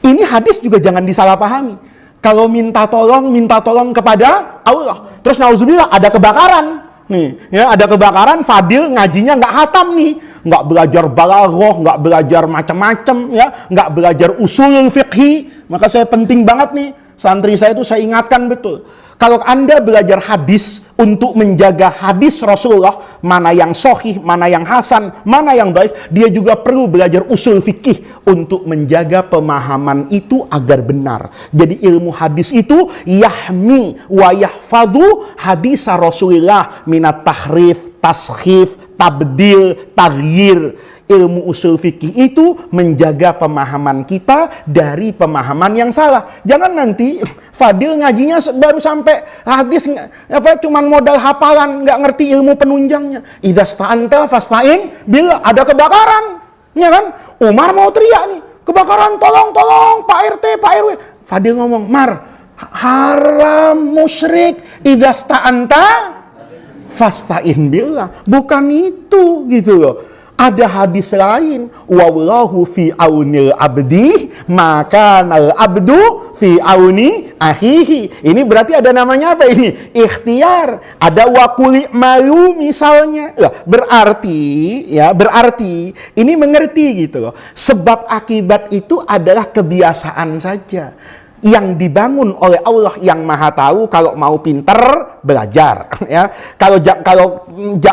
Ini hadis juga jangan disalahpahami. Kalau minta tolong kepada Allah. Terus nauzubillah ada kebakaran. Nih, ya ada kebakaran, Fadil ngajinya nggak hatam nih, nggak belajar balaghah, nggak belajar macam-macam, ya, nggak belajar usul fiqhi. Maka saya penting banget nih, santri saya itu saya ingatkan betul. Kalau Anda belajar hadis untuk menjaga hadis Rasulullah, mana yang sahih, mana yang hasan, mana yang dhaif, dia juga perlu belajar usul fikih untuk menjaga pemahaman itu agar benar. Jadi ilmu hadis itu yahmi wa yahfadhu hadis Rasulullah minat tahrif, taskhif, tabdil, taghyir. Ilmu usul fikih itu menjaga pemahaman kita dari pemahaman yang salah. Jangan nanti Fadil ngajinya baru sampai hadis cuman modal hafalan, nggak ngerti ilmu penunjangnya. Idza sta'anta fasta'in bila ada kebakaran, ya kan? Umar mau teriak nih, kebakaran, tolong Pak RT, Pak RW. Fadil ngomong, Mar, haram musyrik, idza sta'anta fasta'in billah. Bukan itu gitu loh. Ada hadis lain, wallahu fi aunil abdi maka al abdu fi auni akhihi. Ini berarti ada namanya apa ini? Ikhtiar. Ada wakuli malu misalnya. Berarti ini mengerti gitu loh. Sebab akibat itu adalah kebiasaan saja yang dibangun oleh Allah yang Maha Tahu. Kalau mau pinter belajar, ya. Kalau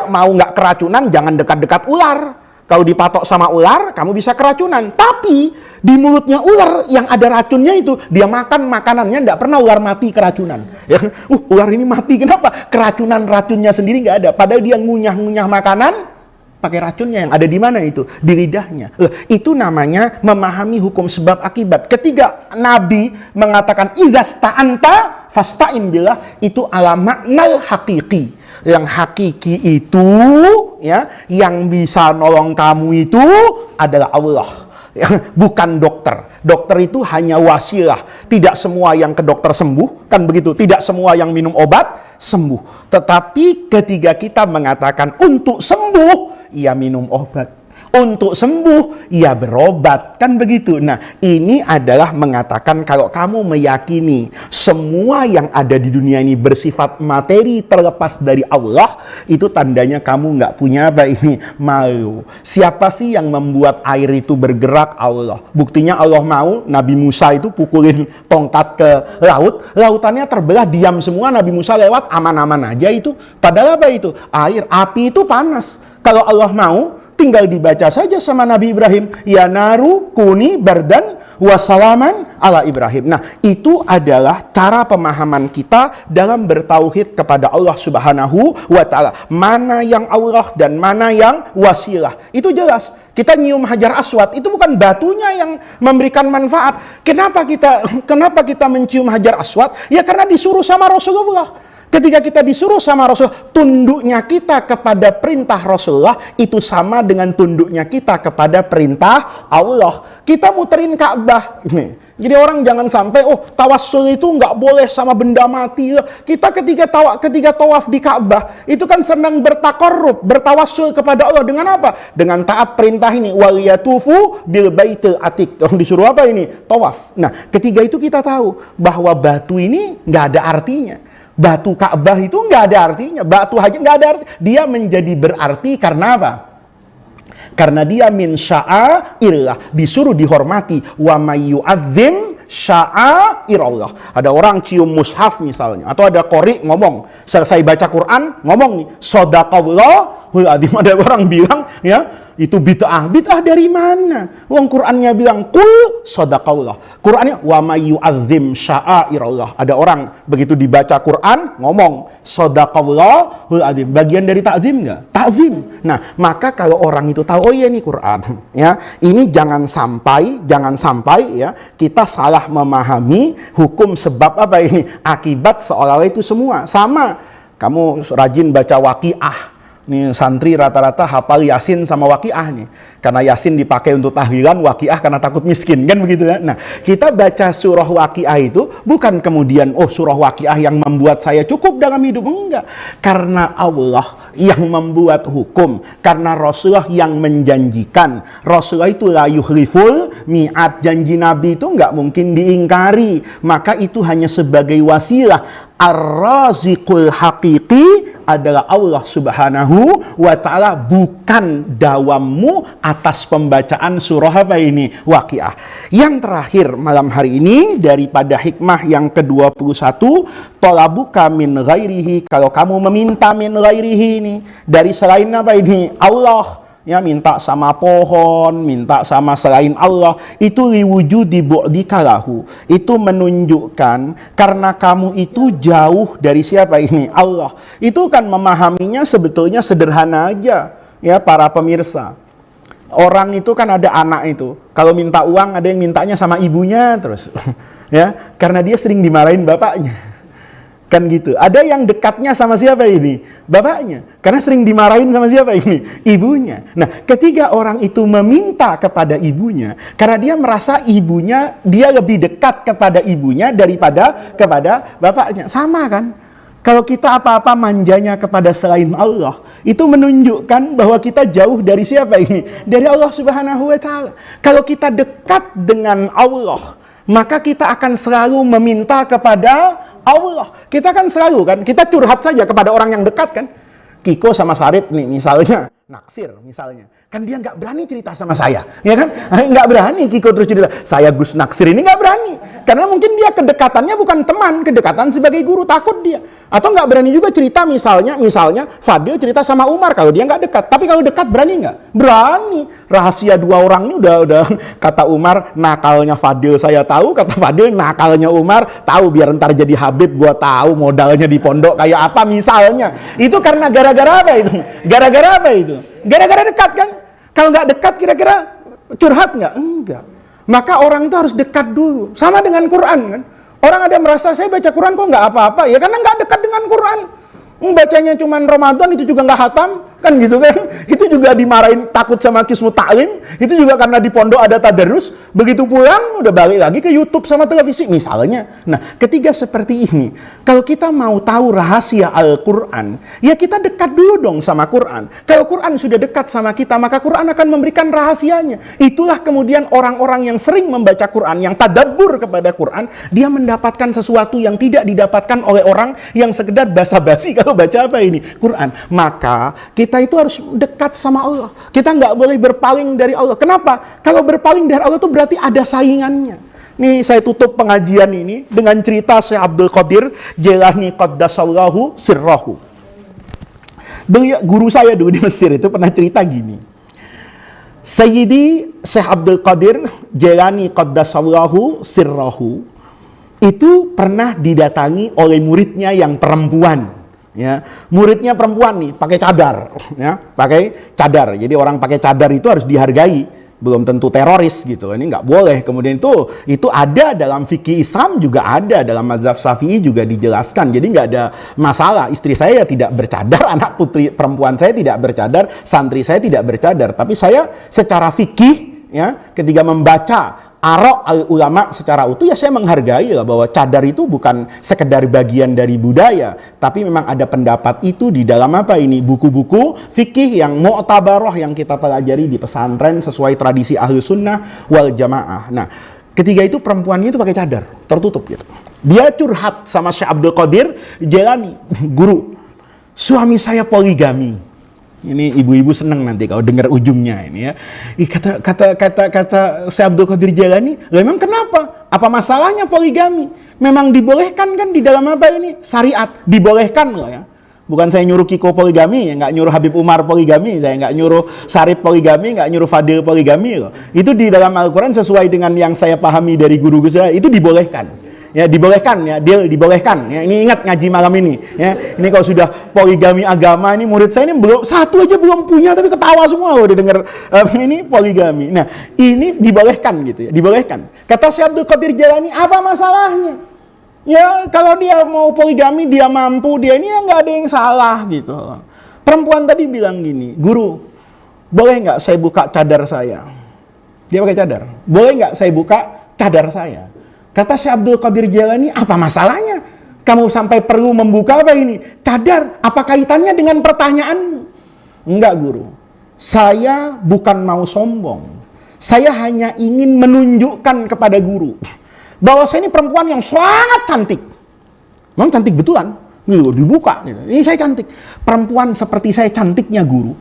mau nggak keracunan, jangan dekat-dekat ular. Kalau dipatok sama ular, kamu bisa keracunan. Tapi di mulutnya ular yang ada racunnya itu, dia makan makanannya, nggak pernah ular mati keracunan. Ya, ular ini mati kenapa? Keracunan racunnya sendiri nggak ada. Padahal dia ngunyah-ngunyah makanan pakai racunnya yang ada di mana itu? Di lidahnya. Itu namanya memahami hukum sebab akibat. Ketika Nabi mengatakan idza sta'anta fasta'in billah, itu ala maknal hakiki. Yang hakiki itu, ya, yang bisa nolong kamu itu adalah Allah. Bukan dokter. Dokter itu hanya wasilah. Tidak semua yang ke dokter sembuh, kan begitu. Tidak semua yang minum obat sembuh. Tetapi ketika kita mengatakan untuk sembuh, ia minum obat. Untuk sembuh, ia berobat. Kan begitu. Nah, ini adalah mengatakan kalau kamu meyakini semua yang ada di dunia ini bersifat materi terlepas dari Allah, itu tandanya kamu nggak punya apa ini? Malu. Siapa sih yang membuat air itu bergerak? Allah. Buktinya Allah mau Nabi Musa itu pukulin tongkat ke laut. Lautannya terbelah, diam semua. Nabi Musa lewat, aman-aman aja itu. Padahal apa itu? Air, api itu panas. Kalau Allah mau, tinggal dibaca saja sama Nabi Ibrahim, ya naru kuni bardan wasalaman ala Ibrahim. Nah, itu adalah cara pemahaman kita dalam bertauhid kepada Allah Subhanahu wa taala. Mana yang Allah dan mana yang wasilah. Itu jelas. Kita nyium hajar aswad, itu bukan batunya yang memberikan manfaat. Kenapa kita mencium hajar aswad? Ya karena disuruh sama Rasulullah. Ketika kita disuruh sama Rasul, tunduknya kita kepada perintah Rasulullah itu sama dengan tunduknya kita kepada perintah Allah. Kita muterin Ka'bah. Jadi orang jangan sampai, tawassul itu nggak boleh sama benda mati. Kita ketika tawaf di Ka'bah, itu kan senang bertakarrub, bertawassul kepada Allah. Dengan apa? Dengan taat perintah ini. Waliyatufu bil baitil atiq. Disuruh apa ini? Tawaf. Nah, ketiga itu kita tahu bahwa batu ini nggak ada artinya. Batu Ka'bah itu nggak ada artinya. Batu hajar nggak ada artinya. Dia menjadi berarti karena apa? Karena dia min sya'airillah, disuruh dihormati. Wa may yu'azzim sya'airallah. Ada orang cium mushaf misalnya, atau ada qori ngomong, selesai baca Quran ngomong nih, shadaqallahul azim. Ada orang bilang, ya, itu bid'ah. Bid'ah dari mana? Wong Qur'annya bilang qul shadaqallah. Qur'annya wa may yu'azzim sya'airallah. Ada orang begitu dibaca Quran ngomong shadaqallahul azim. Bagian dari takzim enggak? Takzim. Nah, maka kalau orang itu tahu, oh iya ini Quran, ya. Ini jangan sampai ya kita salah memahami hukum sebab apa ini? Akibat seolah-olah itu semua sama. Kamu rajin baca Waqiah. Nih santri rata-rata hafal Yasin sama Waqiah nih. Karena Yasin dipakai untuk tahlilan, Waqiah karena takut miskin, kan begitu ya. Nah, kita baca surah Waqiah itu bukan kemudian surah Waqiah yang membuat saya cukup dalam hidup, enggak. Karena Allah yang membuat hukum, karena Rasulullah yang menjanjikan. Rasulullah itu la yuhliful mi'ad, janji Nabi itu enggak mungkin diingkari. Maka itu hanya sebagai wasilah. Ar-Raziqul Haqiqi adalah Allah Subhanahu wa ta'ala, bukan dawammu atas pembacaan surah apa ini? Waqiah. Yang terakhir malam hari ini daripada hikmah yang ke-21, talabuka min ghairihi, kalau kamu meminta min ghairihi ini dari selain apa ini? Allah. Ya, minta sama pohon, minta sama selain Allah, itu liwujudi bu'dika lahu. Itu menunjukkan karena kamu itu jauh dari siapa ini? Allah. Itu kan memahaminya sebetulnya sederhana aja. ya para pemirsa. Orang itu kan ada anak itu, kalau minta uang ada yang mintanya sama ibunya terus, ya, karena dia sering dimarahin bapaknya, kan gitu. Ada yang dekatnya sama siapa ini? Bapaknya, karena sering dimarahin sama siapa ini? Ibunya. Nah, ketiga orang itu meminta kepada ibunya, karena dia merasa ibunya, dia lebih dekat kepada ibunya daripada kepada bapaknya. Sama kan? Kalau kita apa-apa manjanya kepada selain Allah, itu menunjukkan bahwa kita jauh dari siapa ini? Dari Allah Subhanahu wa Ta'ala. Kalau kita dekat dengan Allah, maka kita akan selalu meminta kepada Allah. Kita kan selalu kan, kita curhat saja kepada orang yang dekat kan. Kiko sama Sarip nih misalnya, naksir misalnya. Kan dia nggak berani cerita sama saya, ya kan? Nggak berani Kiko terus cerita, saya Gus naksir ini nggak berani. Karena mungkin dia kedekatannya bukan teman, kedekatan sebagai guru, takut dia. Atau nggak berani juga cerita misalnya Fadil cerita sama Umar kalau dia nggak dekat. Tapi kalau dekat berani nggak? Berani. Rahasia dua orang ini udah kata Umar, nakalnya Fadil saya tahu, kata Fadil nakalnya Umar tahu, biar ntar jadi Habib gua tahu modalnya di pondok kayak apa misalnya. Itu karena gara-gara apa itu? Gara-gara apa itu? Gara-gara dekat kan? Kalau nggak dekat kira-kira curhat nggak? Enggak. Maka orang itu harus dekat dulu. Sama dengan Quran kan. Orang ada merasa saya baca Quran kok nggak apa-apa. Ya karena nggak dekat dengan Quran. Bacanya cuma Ramadan itu juga nggak hatam. Kan gitu kan. Itu juga dimarahin takut sama Kismu Ta'lim. Itu juga karena di pondok ada tadarus. Begitu pulang udah balik lagi ke YouTube sama televisi misalnya. Nah ketiga seperti ini. Kalau kita mau tahu rahasia Al-Quran, ya kita dekat dulu dong sama Quran. Kalau Quran sudah dekat sama kita, maka Quran akan memberikan rahasianya. Itulah kemudian orang-orang yang sering membaca Quran, yang tadabbur kepada Quran, dia mendapatkan sesuatu yang tidak didapatkan oleh orang yang sekedar basa-basi kalau baca apa ini? Quran. Maka kita itu harus dekat sama Allah. Kita nggak boleh berpaling dari Allah. Kenapa? Kalau berpaling dari Allah itu berarti ada saingannya. Nih saya tutup pengajian ini dengan cerita Syekh Abdul Qadir Jailani Qaddasallahu sirrahu. Beliau, guru saya dulu di Mesir itu pernah cerita gini. Sayyidi Syekh Abdul Qadir Jailani Qaddasallahu sirrahu itu pernah didatangi oleh muridnya yang perempuan. Ya, muridnya perempuan nih pakai cadar, ya, pakai cadar. Jadi orang pakai cadar itu harus dihargai, belum tentu teroris gitu. Ini nggak boleh. Kemudian itu ada dalam fikih Islam, juga ada dalam mazhab Syafi'i juga dijelaskan. Jadi nggak ada masalah. Istri saya tidak bercadar, anak putri perempuan saya tidak bercadar, santri saya tidak bercadar. Tapi saya secara fikih, ya, ketika membaca arok ulama secara utuh, ya saya menghargai lah bahwa cadar itu bukan sekedar bagian dari budaya, tapi memang ada pendapat itu di dalam apa ini, buku-buku fikih yang mu'tabarah yang kita pelajari di pesantren sesuai tradisi ahlu sunnah wal jamaah. Nah, ketiga itu perempuannya itu pakai cadar, tertutup gitu. Dia curhat sama Syekh Abdul Qadir Jailani, guru, suami saya poligami. Ini ibu-ibu seneng nanti kalau dengar ujungnya ini ya. Kata Syekh Abdul Qadir Jailani, memang kenapa? Apa masalahnya poligami? Memang dibolehkan kan di dalam apa ini? Syariat dibolehkan loh ya. Bukan saya nyuruh Kiko poligami, ya, nggak nyuruh Habib Umar poligami, saya nggak nyuruh Sarip poligami, nggak nyuruh Fadil poligami loh. Itu di dalam Al-Quran sesuai dengan yang saya pahami dari guru saya, itu dibolehkan. Ya dibolehkan ya, dibolehkan ya. Ini ingat ngaji malam ini ya. Ini kalau sudah poligami agama, ini murid saya ini belum satu aja belum punya tapi ketawa semua loh dia dengar ini poligami. Nah, ini dibolehkan gitu ya, dibolehkan. Kata Syekh Abdul Qadir Jailani, apa masalahnya? Ya kalau dia mau poligami, dia mampu, dia ini ya nggak ada yang salah gitu. Perempuan tadi bilang gini, guru, boleh nggak saya buka cadar saya? Dia pakai cadar. Boleh nggak saya buka cadar saya? Kata Syekh Abdul Qadir Jailani, apa masalahnya? Kamu sampai perlu membuka apa ini? Cadar, apa kaitannya dengan pertanyaan? Enggak guru, saya bukan mau sombong. Saya hanya ingin menunjukkan kepada guru bahwa saya ini perempuan yang sangat cantik. Memang cantik betulan, gitu, dibuka. Gitu. Ini saya cantik. Perempuan seperti saya cantiknya guru,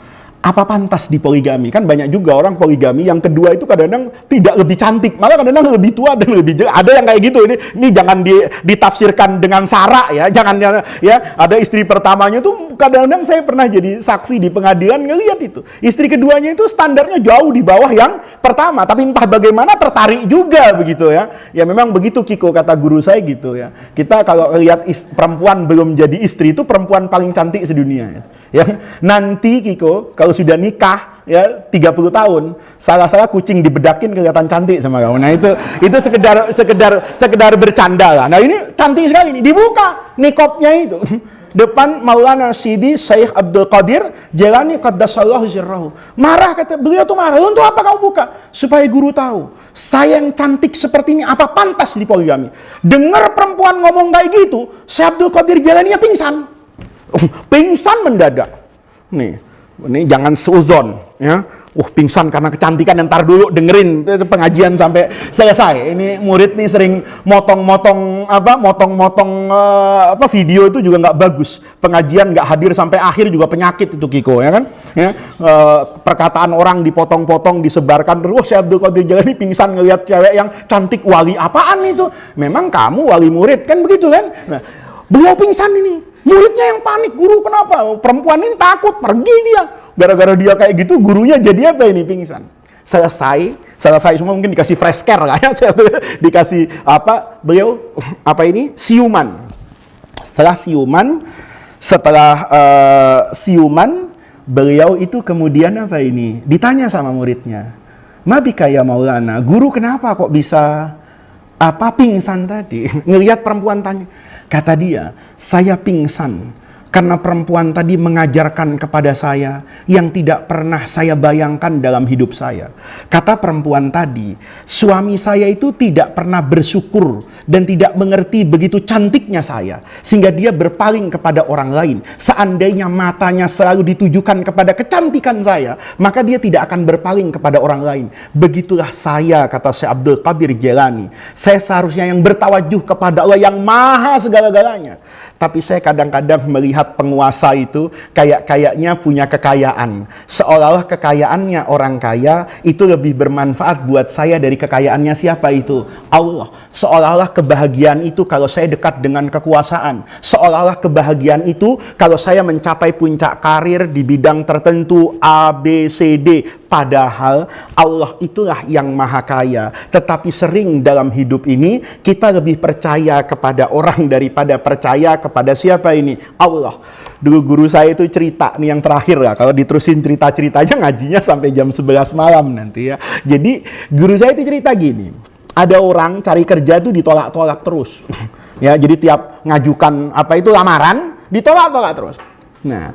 apa pantas di poligami? Kan banyak juga orang poligami yang kedua itu kadang-kadang tidak lebih cantik, malah kadang-kadang lebih tua dan lebih jelek. Ada yang kayak gitu. Ini jangan ditafsirkan dengan sara ya, jangan ya. Ada istri pertamanya tuh kadang-kadang saya pernah jadi saksi di pengadilan ngelihat itu. Istri keduanya itu standarnya jauh di bawah yang pertama, tapi entah bagaimana tertarik juga begitu ya. Ya memang begitu Kiko, kata guru saya gitu ya. Kita kalau lihat perempuan belum jadi istri itu perempuan paling cantik sedunia ya. Ya nanti Kiko kalau sudah nikah ya 30 tahun, salah-salah kucing dibedakin kelihatan cantik sama kamu. Nah itu sekedar bercanda lah. Nah ini cantik sekali nih, dibuka nikopnya itu. Depan Maulana Sidi Syekh Abdul Qadir Jailani Qaddasallahu sirrahu. Marah, kata beliau tuh marah. Untuk apa kau buka? Supaya guru tahu, saya yang cantik seperti ini apa pantas di poligami. Dengar perempuan ngomong kayak gitu, Syekh Abdul Qadir Jailani pingsan. Pingsan mendadak. Nih, ini jangan seuzon ya. Pingsan karena kecantikan, ntar dulu dengerin pengajian sampai selesai. Ini murid nih sering motong-motong video itu juga nggak bagus. Pengajian nggak hadir sampai akhir juga penyakit itu Kiko ya kan. Ya, perkataan orang dipotong-potong disebarkan terus. Syekh Abdul Qadir Jailani pingsan ngelihat cewek yang cantik, wali apaan itu? Memang kamu wali murid kan begitu kan? Nah, beliau pingsan ini. Muridnya yang panik, guru kenapa? Perempuan ini takut, pergi dia. Gara-gara dia kayak gitu, gurunya jadi apa ini? Pingsan. Selesai semua, mungkin dikasih fresh care lah ya. Dikasih apa? Beliau siuman. Setelah siuman, beliau itu kemudian apa ini? Ditanya sama muridnya. Mabika ya Maulana, guru kenapa kok bisa pingsan tadi? Ngelihat perempuan tanya. Kata dia, saya pingsan karena perempuan tadi mengajarkan kepada saya yang tidak pernah saya bayangkan dalam hidup saya. Kata perempuan tadi, suami saya itu tidak pernah bersyukur dan tidak mengerti begitu cantiknya saya, sehingga dia berpaling kepada orang lain. Seandainya matanya selalu ditujukan kepada kecantikan saya, maka dia tidak akan berpaling kepada orang lain. Begitulah saya, kata Syekh Abdul Qadir Jailani. Saya seharusnya yang bertawajuh kepada Allah yang maha segala-galanya. Tapi saya kadang-kadang melihat penguasa itu kayaknya punya kekayaan. Seolah-olah kekayaannya orang kaya itu lebih bermanfaat buat saya dari kekayaannya siapa itu? Allah. Seolah-olah kebahagiaan itu kalau saya dekat dengan kekuasaan. Seolah-olah kebahagiaan itu kalau saya mencapai puncak karir di bidang tertentu A, B, C, D. Padahal Allah itulah yang maha kaya. Tetapi sering dalam hidup ini kita lebih percaya kepada orang daripada percaya kepada siapa ini? Allah. Dulu guru saya itu cerita nih yang terakhir lah. Kalau diterusin cerita-ceritanya ngajinya sampai jam 11 malam nanti ya. Jadi guru saya itu cerita gini. Ada orang cari kerja itu ditolak-tolak terus. Ya, jadi tiap ngajukan lamaran ditolak-tolak terus. Nah,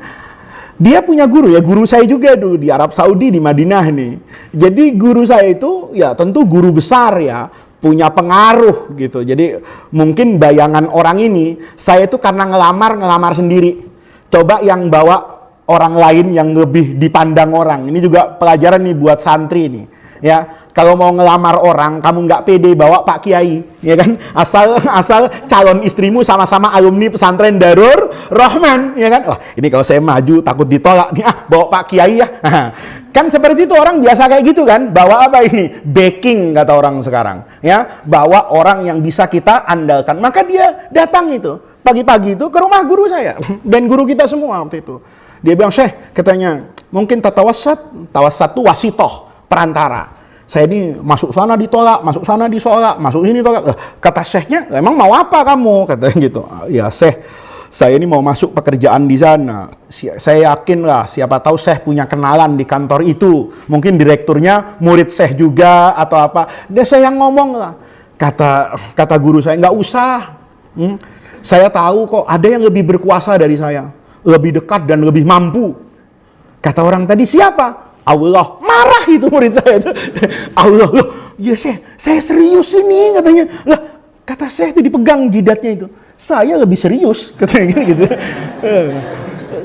dia punya guru ya, guru saya juga dulu di Arab Saudi di Madinah nih. Jadi guru saya itu ya tentu guru besar ya, punya pengaruh gitu. Jadi mungkin bayangan orang ini, saya itu karena ngelamar sendiri. Coba yang bawa orang lain yang lebih dipandang orang. Ini juga pelajaran nih buat santri nih. Ya, kalau mau ngelamar orang, kamu nggak pede bawa Pak Kiai, ya kan? Asal calon istrimu sama-sama alumni pesantren Darur Rahman, ya kan? Wah, ini kalau saya maju takut ditolak nih, bawa Pak Kiai ya. Kan seperti itu orang biasa kayak gitu kan? Bawa apa ini? Backing kata orang sekarang, ya. Bawa orang yang bisa kita andalkan. Maka dia datang itu pagi-pagi itu ke rumah guru saya dan guru kita semua waktu itu. Dia bilang, "Syekh," katanya, "mungkin tawassat tuh wasitoh, perantara. Saya ini masuk sana ditolak, masuk sana disolak, masuk sini tolak." Kata Syekhnya, "Emang mau apa kamu?" Katanya gitu. "Ya Syekh, saya ini mau masuk pekerjaan di sana. Saya yakin lah, siapa tahu Syekh punya kenalan di kantor itu. Mungkin direkturnya murid Syekh juga atau apa." Dia saya yang ngomong lah. Kata guru saya, "Nggak usah. Saya tahu kok ada yang lebih berkuasa dari saya, lebih dekat dan lebih mampu." Kata orang tadi, "Siapa?" Allah. Marah itu murid saya itu. Allah, loh, ya saya serius ini katanya. Lah, kata saya itu dipegang jidatnya itu. "Saya lebih serius," katanya gitu.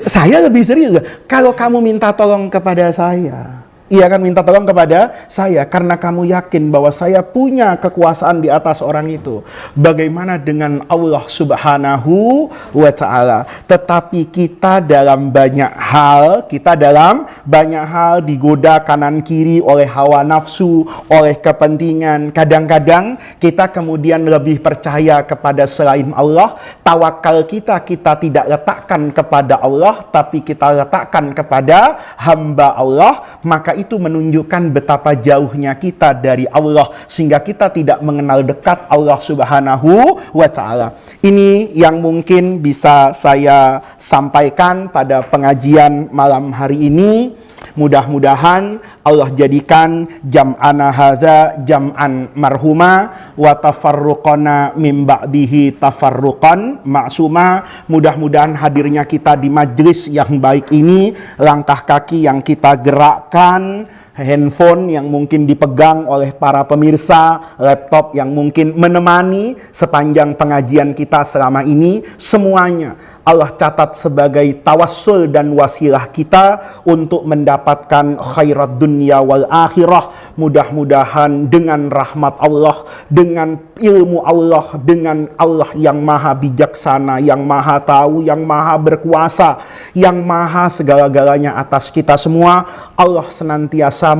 "Saya lebih serius. Kalau kamu minta tolong kepada saya, ia akan minta tolong kepada saya karena kamu yakin bahwa saya punya kekuasaan di atas orang itu. Bagaimana dengan Allah Subhanahu wa Ta'ala?" Tetapi kita dalam banyak hal digoda kanan kiri oleh hawa nafsu, oleh kepentingan. Kadang-kadang kita kemudian lebih percaya kepada selain Allah. Tawakal kita tidak letakkan kepada Allah, tapi kita letakkan kepada hamba Allah. Maka itu menunjukkan betapa jauhnya kita dari Allah, sehingga kita tidak mengenal dekat Allah Subhanahu wa Ta'ala. Ini yang mungkin bisa saya sampaikan pada pengajian malam hari ini. Mudah-mudahan Allah jadikan jam'ana hadza jam'an marhuma wa tafarruqana min ba'dihi tafarruqan ma'suma. Mudah-mudahan hadirnya kita di majelis yang baik ini, langkah kaki yang kita gerakkan, handphone yang mungkin dipegang oleh para pemirsa, laptop yang mungkin menemani sepanjang pengajian kita selama ini, semuanya Allah catat sebagai tawassul dan wasilah kita untuk mendapatkan khairat dunia wal akhirah. Mudah-mudahan dengan rahmat Allah, dengan ilmu Allah, dengan Allah yang maha bijaksana, yang maha tahu, yang maha berkuasa, yang maha segala-galanya atas kita semua, Allah senantiasa